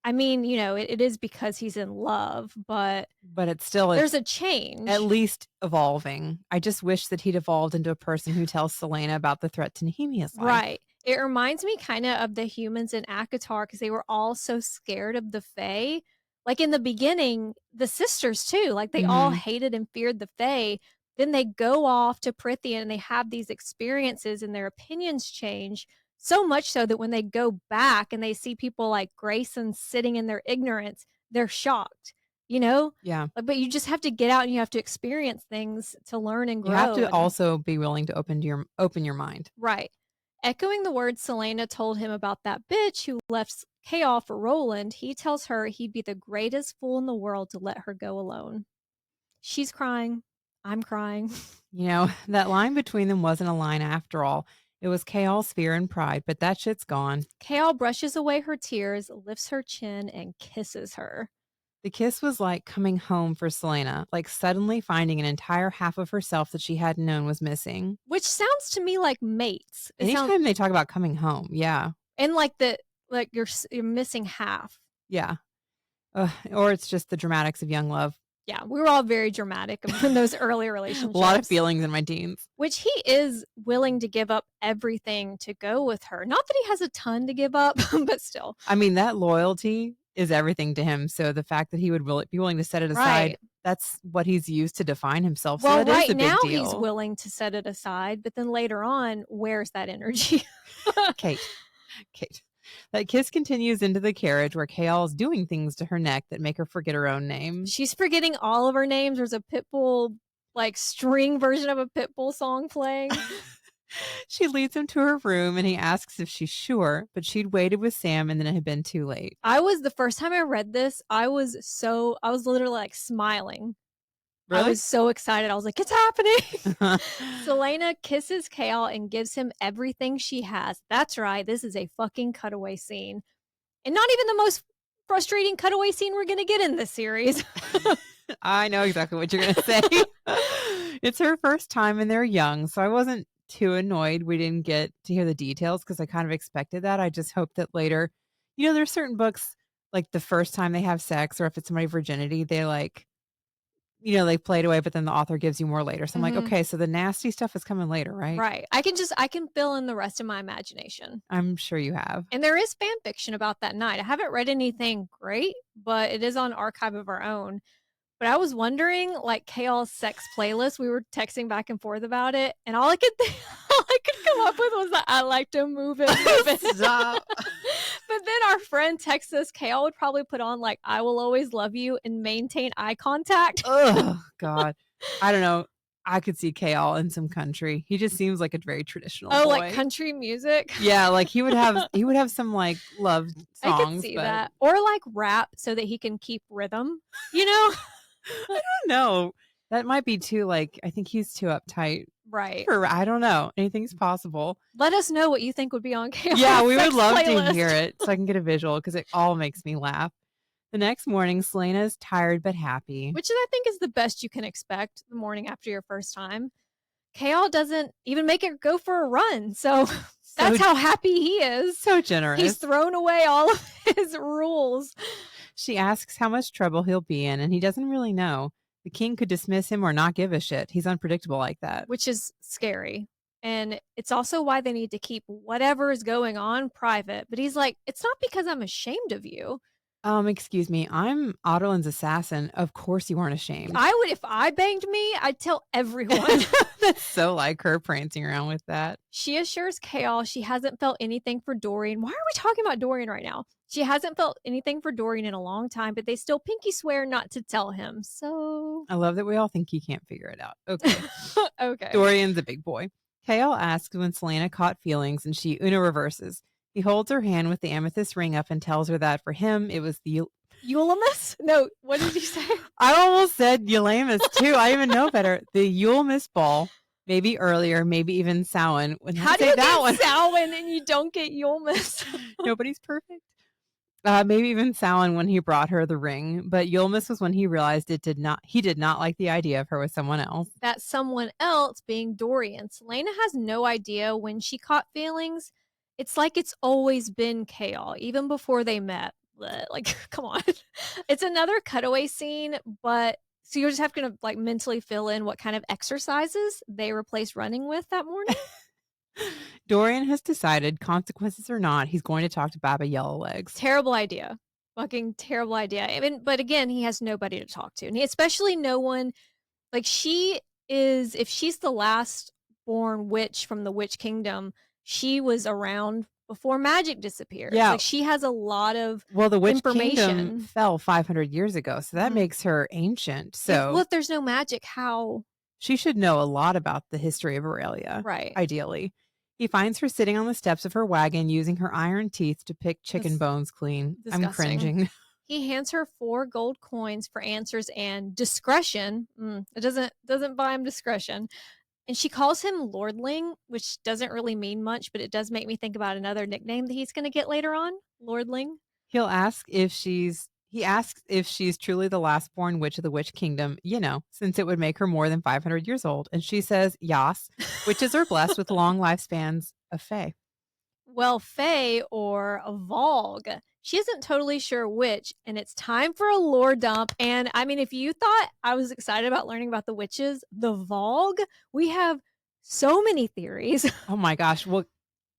I mean, you know, it is because he's in love, but it's still there's a change. At least evolving. I just wish that he'd evolved into a person who tells Celaena about the threat to Nehemia's life. Right. It reminds me kind of the humans in Akatar because they were all so scared of the Fae. Like in the beginning, the sisters too, like they all hated and feared the Fae. Then they go off to Prythian and they have these experiences and their opinions change. So much so that when they go back and they see people like Grayson sitting in their ignorance, they're shocked, you know? Yeah. But you just have to get out and you have to experience things to learn and grow. You have to also be willing to open your mind. Right. Echoing the words Celaena told him about that bitch who left Chaol for Roland, he tells her he'd be the greatest fool in the world to let her go alone. She's crying. I'm crying. You know, that line between them wasn't a line after all. It was Chaol's fear and pride, but that shit's gone. Chaol brushes away her tears, lifts her chin, and kisses her. The kiss was like coming home for Celaena, like suddenly finding an entire half of herself that she hadn't known was missing. Which sounds to me like mates. Anytime they talk about coming home, yeah. And like you're missing half. Yeah. Or it's just the dramatics of young love. Yeah, we were all very dramatic in those early relationships. A lot of feelings in my teens. Which he is willing to give up everything to go with her. Not that he has a ton to give up, but still. I mean, that loyalty is everything to him. So the fact that he would be willing to set it aside, that's what he's used to define himself. So well, it is a big now deal. He's willing to set it aside, but then later on, where's that energy? Kate. That kiss continues into the carriage where Chaol is doing things to her neck that make her forget her own name. She's forgetting all of her names. There's a Pitbull, like string version of a Pitbull song playing. She leads him to her room and he asks if she's sure, but she'd waited with Sam and then it had been too late. The first time I read this, I was literally like smiling. Really? I was so excited. I was like, it's happening. Celaena kisses Chaol and gives him everything she has. That's right. This is a fucking cutaway scene. And not even the most frustrating cutaway scene we're going to get in this series. I know exactly what you're going to say. It's her first time and they're young, so I wasn't too annoyed we didn't get to hear the details because I kind of expected that. I just hope that later, you know, there's certain books, like the first time they have sex or if it's somebody's virginity, they like, you know, they play it away, but then the author gives you more later. So I'm like, okay, so the nasty stuff is coming later, right? Right. I can fill in the rest of my imagination. I'm sure you have. And there is fan fiction about that night. I haven't read anything great, but it is on Archive of Our Own. But I was wondering, like, Chaol's sex playlist, we were texting back and forth about it, and all I could come up with was that I like to move it. Stop. But then our friend texts us, Chaol would probably put on, like, I Will Always Love You and Maintain Eye Contact. Oh, God. I don't know. I could see Chaol in some country. He just seems like a very traditional boy. Like country music? Yeah, like he would have some like love songs. I could see that. Or like rap so that he can keep rhythm, you know? I don't know. That might be too, like, I think he's too uptight. Right. I don't know. Anything's possible. Let us know what you think would be on Chaol's Yeah, we would love playlist. to hear it so I can get a visual because it all makes me laugh. The next morning, Celaena is tired but happy. Which I think is the best you can expect the morning after your first time. Chaol doesn't even make it go for a run. So that's how happy he is. So generous. He's thrown away all of his rules. She asks how much trouble he'll be in, and he doesn't really know. The king could dismiss him or not give a shit. He's unpredictable like that. Which is scary. And it's also why they need to keep whatever is going on private. But he's like, it's not because I'm ashamed of you. Excuse me, I'm Ottolin's assassin. Of course you aren't ashamed. I would, if I banged me, I'd tell everyone. That's so like her prancing around with that. She assures Chaol she hasn't felt anything for Dorian. Why are we talking about Dorian right now? She hasn't felt anything for Dorian in a long time, but they still pinky swear not to tell him. So I love that we all think he can't figure it out. Okay. Okay. Dorian's a big boy. Chaol asks when Celaena caught feelings, and she Una reverses. He holds her hand with the amethyst ring up and tells her that for him, it was the Eulemus? No, what did you say? I almost said Eulemus too. I even know better. The Eulemus ball, maybe earlier, maybe even Samhain. How do you get Samhain and you don't get Eulemus? Nobody's perfect. Maybe even Samhain when he brought her the ring, but Eulemus was when he realized he did not like the idea of her with someone else. That someone else being Dorian. Celaena has no idea when she caught feelings. It's like it's always been Chaol, even before they met. Like, come on. It's another cutaway scene, but so you're just having to like mentally fill in what kind of exercises they replaced running with that morning. Dorian has decided, consequences or not, he's going to talk to Baba Yellowlegs. Terrible idea. Fucking terrible idea. I mean, but again, he has nobody to talk to. And especially no one, like if she's the last born witch from the Witch Kingdom, she was around before magic disappeared. Yeah. Like she has a lot of the Witch information. Kingdom fell 500 years ago, so that makes her ancient. So if there's no magic, how? She should know a lot about the history of Aurelia. Right. Ideally. He finds her sitting on the steps of her wagon using her iron teeth to pick chicken bones clean. Disgusting. I'm cringing. He hands her 4 gold coins for answers and discretion. It doesn't buy him discretion. And she calls him Lordling, which doesn't really mean much, but it does make me think about another nickname that he's going to get later on, Lordling. He asks if she's truly the last born witch of the Witch Kingdom, since it would make her more than 500 years old. And she says, yas, witches are blessed with long lifespans of fae. Well, fae or a Valg. She isn't totally sure which, and it's time for a lore dump. And I mean, if you thought I was excited about learning about the witches, the Valg, we have so many theories. Oh my gosh. Well,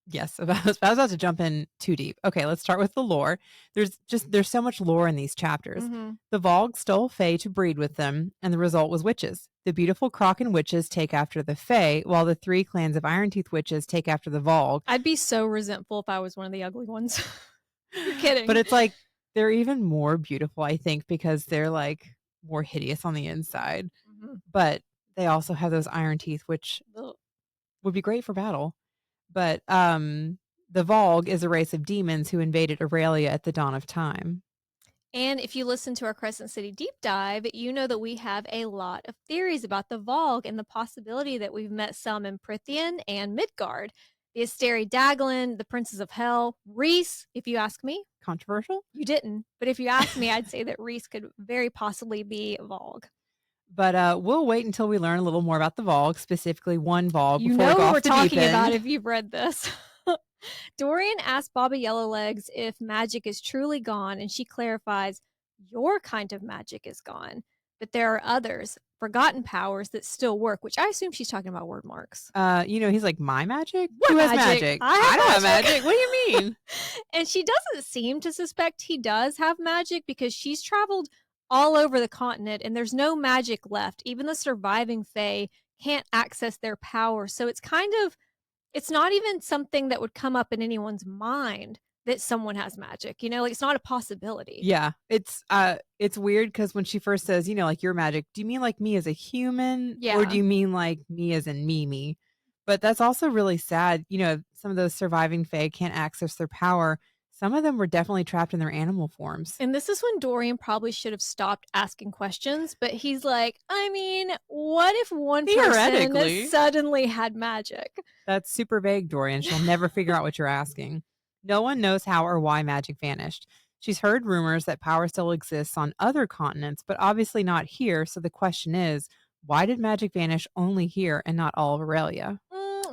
yes, I was about to jump in too deep. Okay, let's start with the lore. There's so much lore in these chapters. Mm-hmm. The Valg stole fae to breed with them, and the result was witches. The beautiful Kraken witches take after the fae, while the 3 clans of Iron Teeth witches take after the Valg. I'd be so resentful if I was one of the ugly ones. You're kidding. But it's like they're even more beautiful, I think, because they're like more hideous on the inside. Mm-hmm. But they also have those iron teeth, which would be great for battle. But the Valg is a race of demons who invaded Aurelia at the dawn of time. And if you listen to our Crescent City deep dive, you know that we have a lot of theories about the Valg and the possibility that we've met some in Prythian and Midgard. The Asteri Daglin, the Princes of Hell, Rhys, if you ask me. Controversial? You didn't. But if you ask me, I'd say that Rhys could very possibly be Valg. But we'll wait until we learn a little more about the Valg, specifically one Valg. You know what we're talking about if you've read this. Dorian asks Baba Yellowlegs if magic is truly gone, and she clarifies, your kind of magic is gone, but there are others, forgotten powers that still work, which I assume she's talking about word marks. He's like, my magic? What Who magic? has magic? I don't have magic. What do you mean? And she doesn't seem to suspect he does have magic because she's traveled all over the continent and there's no magic left. Even the surviving fae can't access their power. So it's not even something that would come up in anyone's mind that someone has magic, like it's not a possibility. Yeah. It's weird because when she first says, like your magic, do you mean like me as a human? Yeah. Or do you mean like me as in me? But that's also really sad. Some of those surviving fae can't access their power. Some of them were definitely trapped in their animal forms. And this is when Dorian probably should have stopped asking questions, but he's like, I mean, what if one person suddenly had magic? That's super vague, Dorian. She'll never figure out what you're asking. No one knows how or why magic vanished. She's heard rumors that power still exists on other continents, but obviously not here. So the question is, why did magic vanish only here and not all of Aurelia?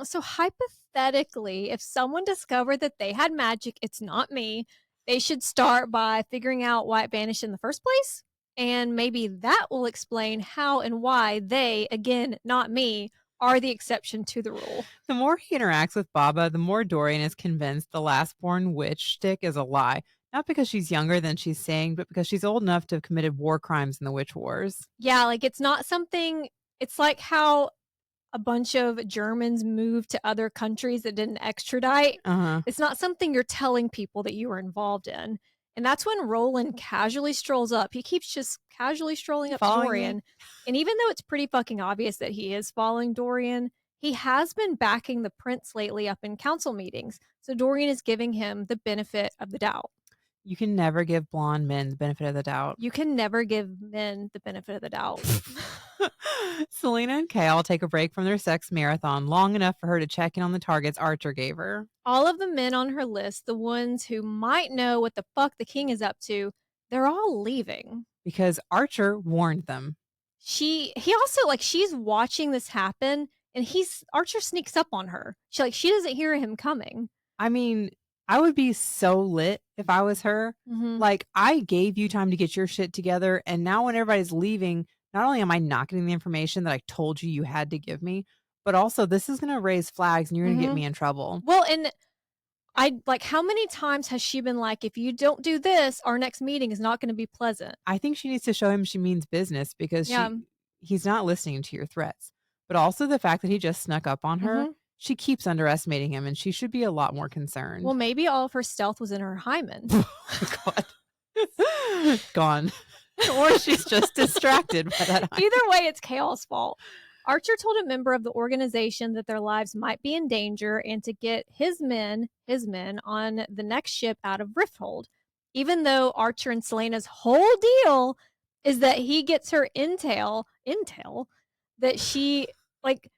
So hypothetically, if someone discovered that they had magic, it's not me. They should start by figuring out why it vanished in the first place. And maybe that will explain how and why they, again, not me, are the exception to the rule. The more he interacts with Baba, the more Dorian is convinced the last born witch shtick is a lie. Not because she's younger than she's saying, but because she's old enough to have committed war crimes in the witch wars. Yeah, like it's not something, it's like how a bunch of Germans moved to other countries that didn't extradite. It's not something you're telling people that you were involved in. And that's when Roland casually strolls up. He keeps just casually strolling up to Dorian. And even though it's pretty fucking obvious that he is following Dorian, he has been backing the prince lately up in council meetings. So Dorian is giving him the benefit of the doubt. You can never give blonde men the benefit of the doubt. You can never give men the benefit of the doubt. Celaena and Chaol take a break from their sex marathon long enough for her to check in on the targets Archer gave her. All of the men on her list, the ones who might know what the fuck the king is up to, they're all leaving. Because Archer warned them. He also, like, she's watching this happen and Archer sneaks up on her. She doesn't hear him coming. I mean, I would be so lit if I was her. Like, I gave you time to get your shit together, and now when everybody's leaving, not only am I not getting the information that I told you had to give me, but also this is going to raise flags and you're going to get me in trouble. Well, and how many times has she been like, if you don't do this, our next meeting is not going to be pleasant? I think she needs to show him she means business because he's not listening to your threats. But also the fact that he just snuck up on her, she keeps underestimating him and she should be a lot more concerned. Well, maybe all of her stealth was in her hymen. God. Gone. Or she's just distracted by that hymen. Either way, it's Chaol's fault. Archer told a member of the organization that their lives might be in danger and to get his men on the next ship out of Rifthold. Even though Archer and Celaena's whole deal is that he gets her intel that she, like,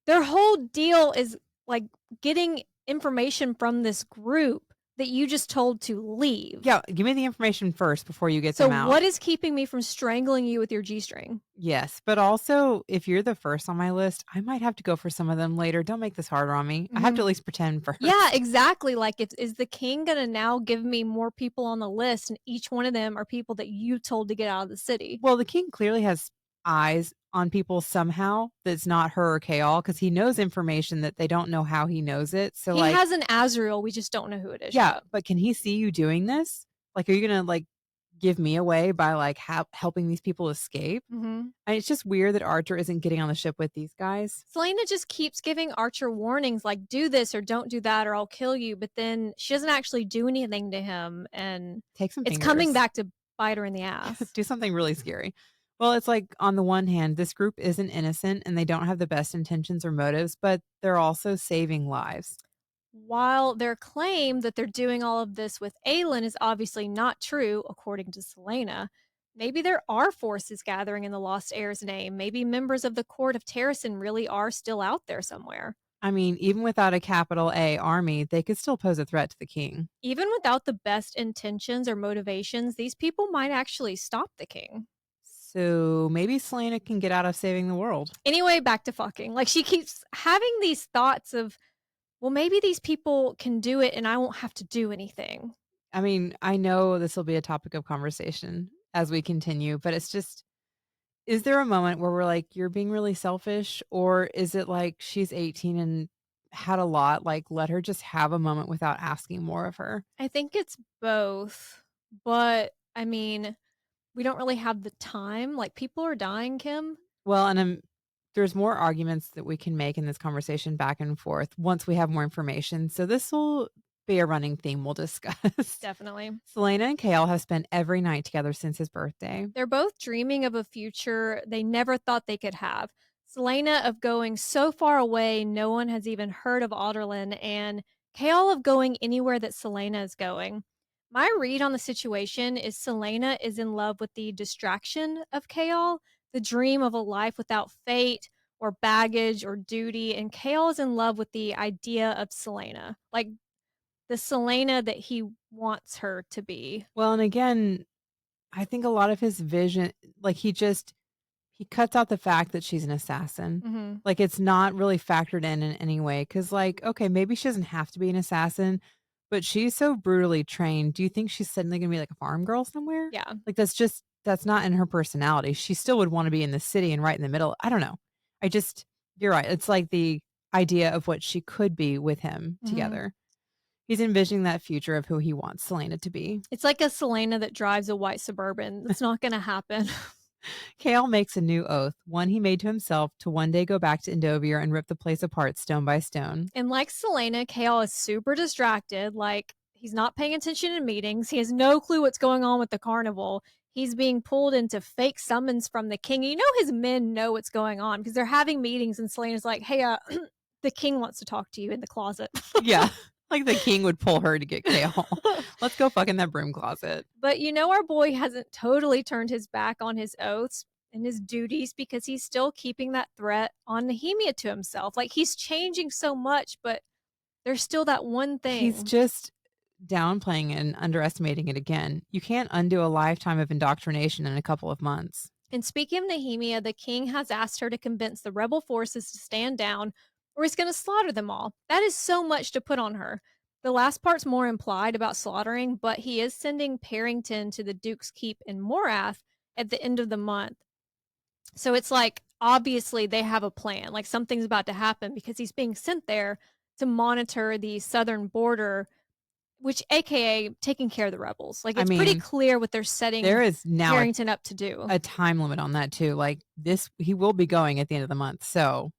their whole deal is like getting information from this group that you just told to leave. Yeah, give me the information first before you get them out. So what is keeping me from strangling you with your G-string? Yes, but also, if you're the first on my list, I might have to go for some of them later. Don't make this harder on me. I have to at least pretend first. Yeah, exactly. Like, is the king going to now give me more people on the list, and each one of them are people that you told to get out of the city? Well, the king clearly has eyes on people somehow that's not her or Chaol, because he knows information that they don't know how he knows it. So he has an Azrael. We just don't know who it is. Yeah, but can he see you doing this? Like, are you going to give me away by helping these people escape? And it's just weird that Archer isn't getting on the ship with these guys. Celaena just keeps giving Archer warnings like, do this or don't do that or I'll kill you. But then she doesn't actually do anything to him. And it's coming back to bite her in the ass. Do something really scary. Well, it's like, on the one hand, this group isn't innocent and they don't have the best intentions or motives, but they're also saving lives. While their claim that they're doing all of this with Aelin is obviously not true, according to Celaena, maybe there are forces gathering in the Lost Heir's name. Maybe members of the court of Terrasen really are still out there somewhere. I mean, even without a capital A army, they could still pose a threat to the king. Even without the best intentions or motivations, these people might actually stop the king. So maybe Celaena can get out of saving the world. Anyway, back to fucking. Like, she keeps having these thoughts of, well, maybe these people can do it and I won't have to do anything. I mean, I know this will be a topic of conversation as we continue, but it's just, is there a moment where we're like, you're being really selfish? Or is it like she's 18 and had a lot? Like, let her just have a moment without asking more of her. I think it's both. But, I mean, we don't really have the time. Like, people are dying, Kim. Well, and there's more arguments that we can make in this conversation back and forth once we have more information. So this will be a running theme we'll discuss. Definitely. Celaena and Chaol have spent every night together since his birthday. They're both dreaming of a future they never thought they could have. Celaena of going so far away no one has even heard of Alderlin, and Chaol of going anywhere that Celaena is going. My read on the situation is Celaena is in love with the distraction of Chaol, the dream of a life without fate or baggage or duty, and Chaol is in love with the idea of Celaena. Like, the Celaena that he wants her to be. Well, and again, I think a lot of his vision, like he cuts out the fact that she's an assassin. Mhm. Like it's not really factored in any way. Cause like, okay, maybe she doesn't have to be an assassin, but she's so brutally trained. Do you think she's suddenly gonna be like a farm girl somewhere? Yeah. Like that's not in her personality. She still would want to be in the city and right in the middle. I don't know. I just You're right. It's like the idea of what she could be with him Mhm. together. He's envisioning that future of who he wants Celaena to be. It's like a Celaena that drives a white Suburban. That's not gonna happen. Chaol makes a new oath, one he made to himself, to one day go back to Endovir and rip the place apart stone by stone. And like Celaena, Chaol is super distracted. Like, he's not paying attention in meetings. He has no clue what's going on with the carnival. He's being pulled into fake summons from the king. You know his men know what's going on because they're having meetings and Celaena's like, hey, the king wants to talk to you in the closet. Yeah, like the king would pull her to get Chaol. Let's go fuck in that broom closet. But you know our boy hasn't totally turned his back on his oaths and his duties because he's still keeping that threat on Nehemia to himself. Like he's changing so much, but there's still that one He's thing. just downplaying and underestimating it again. You can't undo a lifetime of indoctrination in a couple of months. And speaking of Nehemia, the king has asked her to convince the rebel forces to stand down or he's going to slaughter them all. That is so much to put on her. The last part's more implied about slaughtering, but he is sending Parrington to the Duke's Keep in Morath at the end of the month. So it's like, obviously, they have a plan. Like something's about to happen because he's being sent there to monitor the southern border, which, AKA, taking care of the rebels. Like I it's pretty mean, clear what they're there setting is now Parrington up to do. a time limit on that too. Like this, he will be going at the end of the month. So,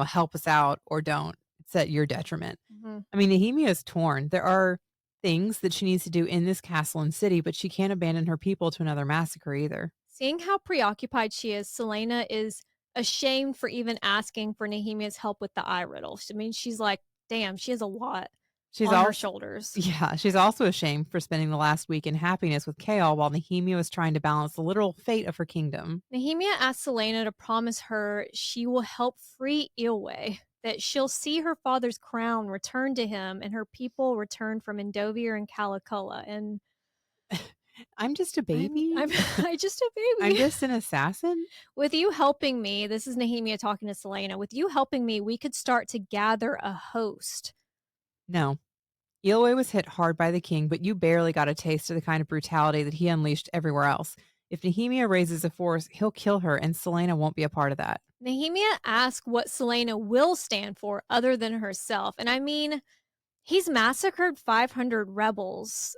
help us out or don't. It's at your detriment. Mhm. I mean, Nehemia is torn. There are things that she needs to do in this castle and city, but she can't abandon her people to another massacre either. Seeing how preoccupied she is, Celaena is ashamed for even asking for Nehemia's help with the eye riddle. I mean, she's like, damn, she has a lot She's on her also shoulders. Yeah, she's also ashamed for spending the last week in happiness with Chaol while Nehemia was trying to balance the literal fate of her kingdom. Nehemia asks Celaena to promise her she will help free Ilwe, that she'll see her father's crown return to him and her people return from Endovir and Calacola. And I'm just a I'm baby. I just a I'm baby. just an assassin. With you helping me, this is Nehemia talking to Celaena. With you helping me, we could start to gather a host. No. Elway was hit hard by the king, but you barely got a taste of the kind of brutality that he unleashed everywhere else. If Nehemia raises a force, he'll kill her, and Celaena won't be a part of that. Nehemia asks what Celaena will stand for other than herself. And I mean, he's massacred 500 rebels.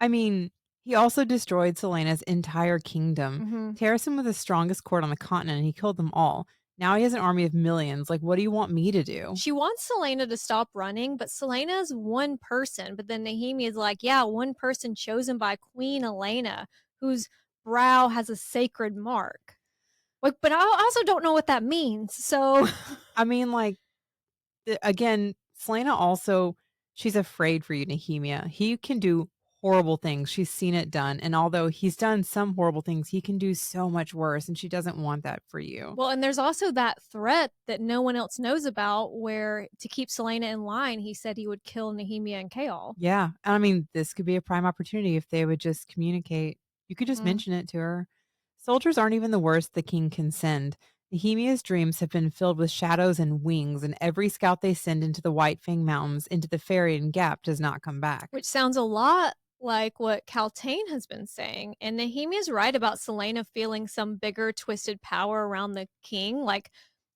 I mean, he also destroyed Celaena's entire kingdom. Mm-hmm. Terrason was the strongest court on the continent, and he killed them all. Now he has an army of millions. Like, what do you want me to do? She wants Celaena to stop running, but Celaena's one person. But then Nehemia is like, yeah, one person chosen by Queen Elena, whose brow has a sacred mark. Like, but I also don't know what that means. So, I mean, like, again, Celaena also, she's afraid for you, Nehemia. He can do horrible things. She's seen it done. And although he's done some horrible things, he can do so much worse. And she doesn't want that for you. well, and there's also that threat that no one else knows about where to keep Celaena in line, he said he would kill Nehemia and Chaol. Yeah. I mean, this could be a prime opportunity if they would just communicate. You could just Mm-hmm. mention it to her. Soldiers aren't even the worst the king can send. Nehemia's dreams have been filled with shadows and wings, and every scout they send into the White Fang Mountains, into the Farian Gap, does not come back. Which sounds a lot like what Kaltain has been saying. And Nehemia's right about Celaena feeling some bigger twisted power around the king. Like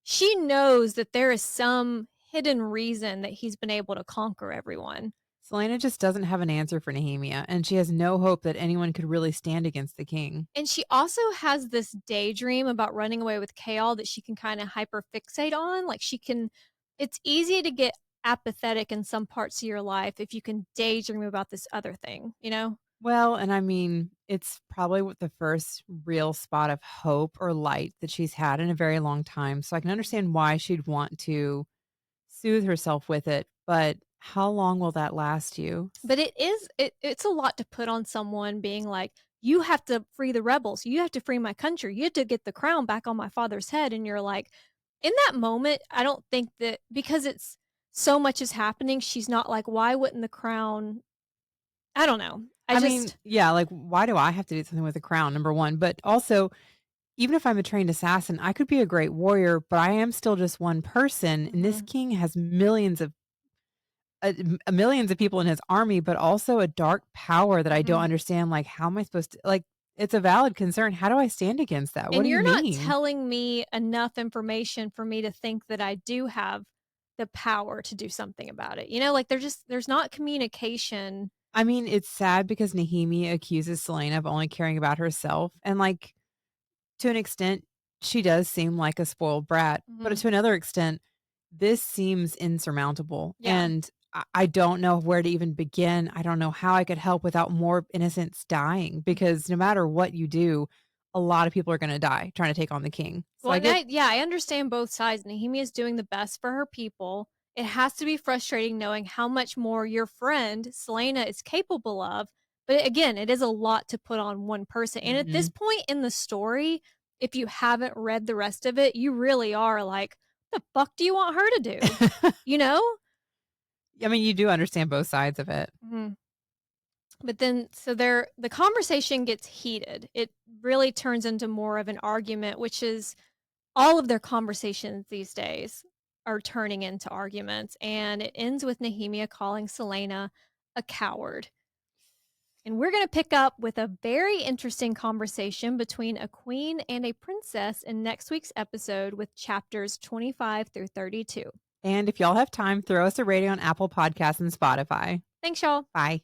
she knows that there is some hidden reason that he's been able to conquer everyone. Celaena just doesn't have an answer for Nehemia, and she has no hope that anyone could really stand against the king. And she also has this daydream about running away with Chaol that she can kind of hyperfixate on. Like it's easy to get apathetic in some parts of your life if you can daydream about this other thing, you know? Well, and I mean, it's probably the first real spot of hope or light that she's had in a very long time. So I can understand why she'd want to soothe herself with it. But how long will that last you? But it's a lot to put on someone being like, you have to free the rebels. You have to free my country. You have to get the crown back on my father's head. And you're like, in that moment, I don't think that because so much is happening, she's not like, why wouldn't the crown? I don't know. I mean, yeah, like, why do I have to do something with a crown, number one? But also, even if I'm a trained assassin, I could be a great warrior, but I am still just one person, and this Mhm. king has millions of people in his army, but also a dark power that I don't Mhm. understand. Like, how am I supposed to like? It's a valid concern. How do I stand against that? What And do you you're not mean? telling me enough information for me to think that I do have the power to do something about it. Like there's not communication. I mean, it's sad because Nehemia accuses Celaena of only caring about herself, and like to an extent, she does seem like a spoiled brat, but Mhm. to another extent, this seems insurmountable, Yeah. and I don't know where to even begin. I don't know how I could help without more innocents dying because no matter what you do, a lot of people are going to die trying to take on the king. So Well, I and get I understand both sides. Nehemia is doing the best for her people. It has to be frustrating knowing how much more your friend Selena is capable of. But again, it is a lot to put on one person. And at this Mhm. point in the story, if you haven't read the rest of it, you really are like, the fuck do you want her to do? You know? I mean, you do understand both sides of it. Mhm. But then, so the conversation gets heated. It really turns into more of an argument, which is all of their conversations these days are turning into arguments. And it ends with Nehemia calling Celaena a coward. And we're going to pick up with a very interesting conversation between a queen and a princess in next week's episode with chapters 25 through 32. And if y'all have time, throw us a rating on Apple Podcasts and Spotify. Thanks, y'all. Bye.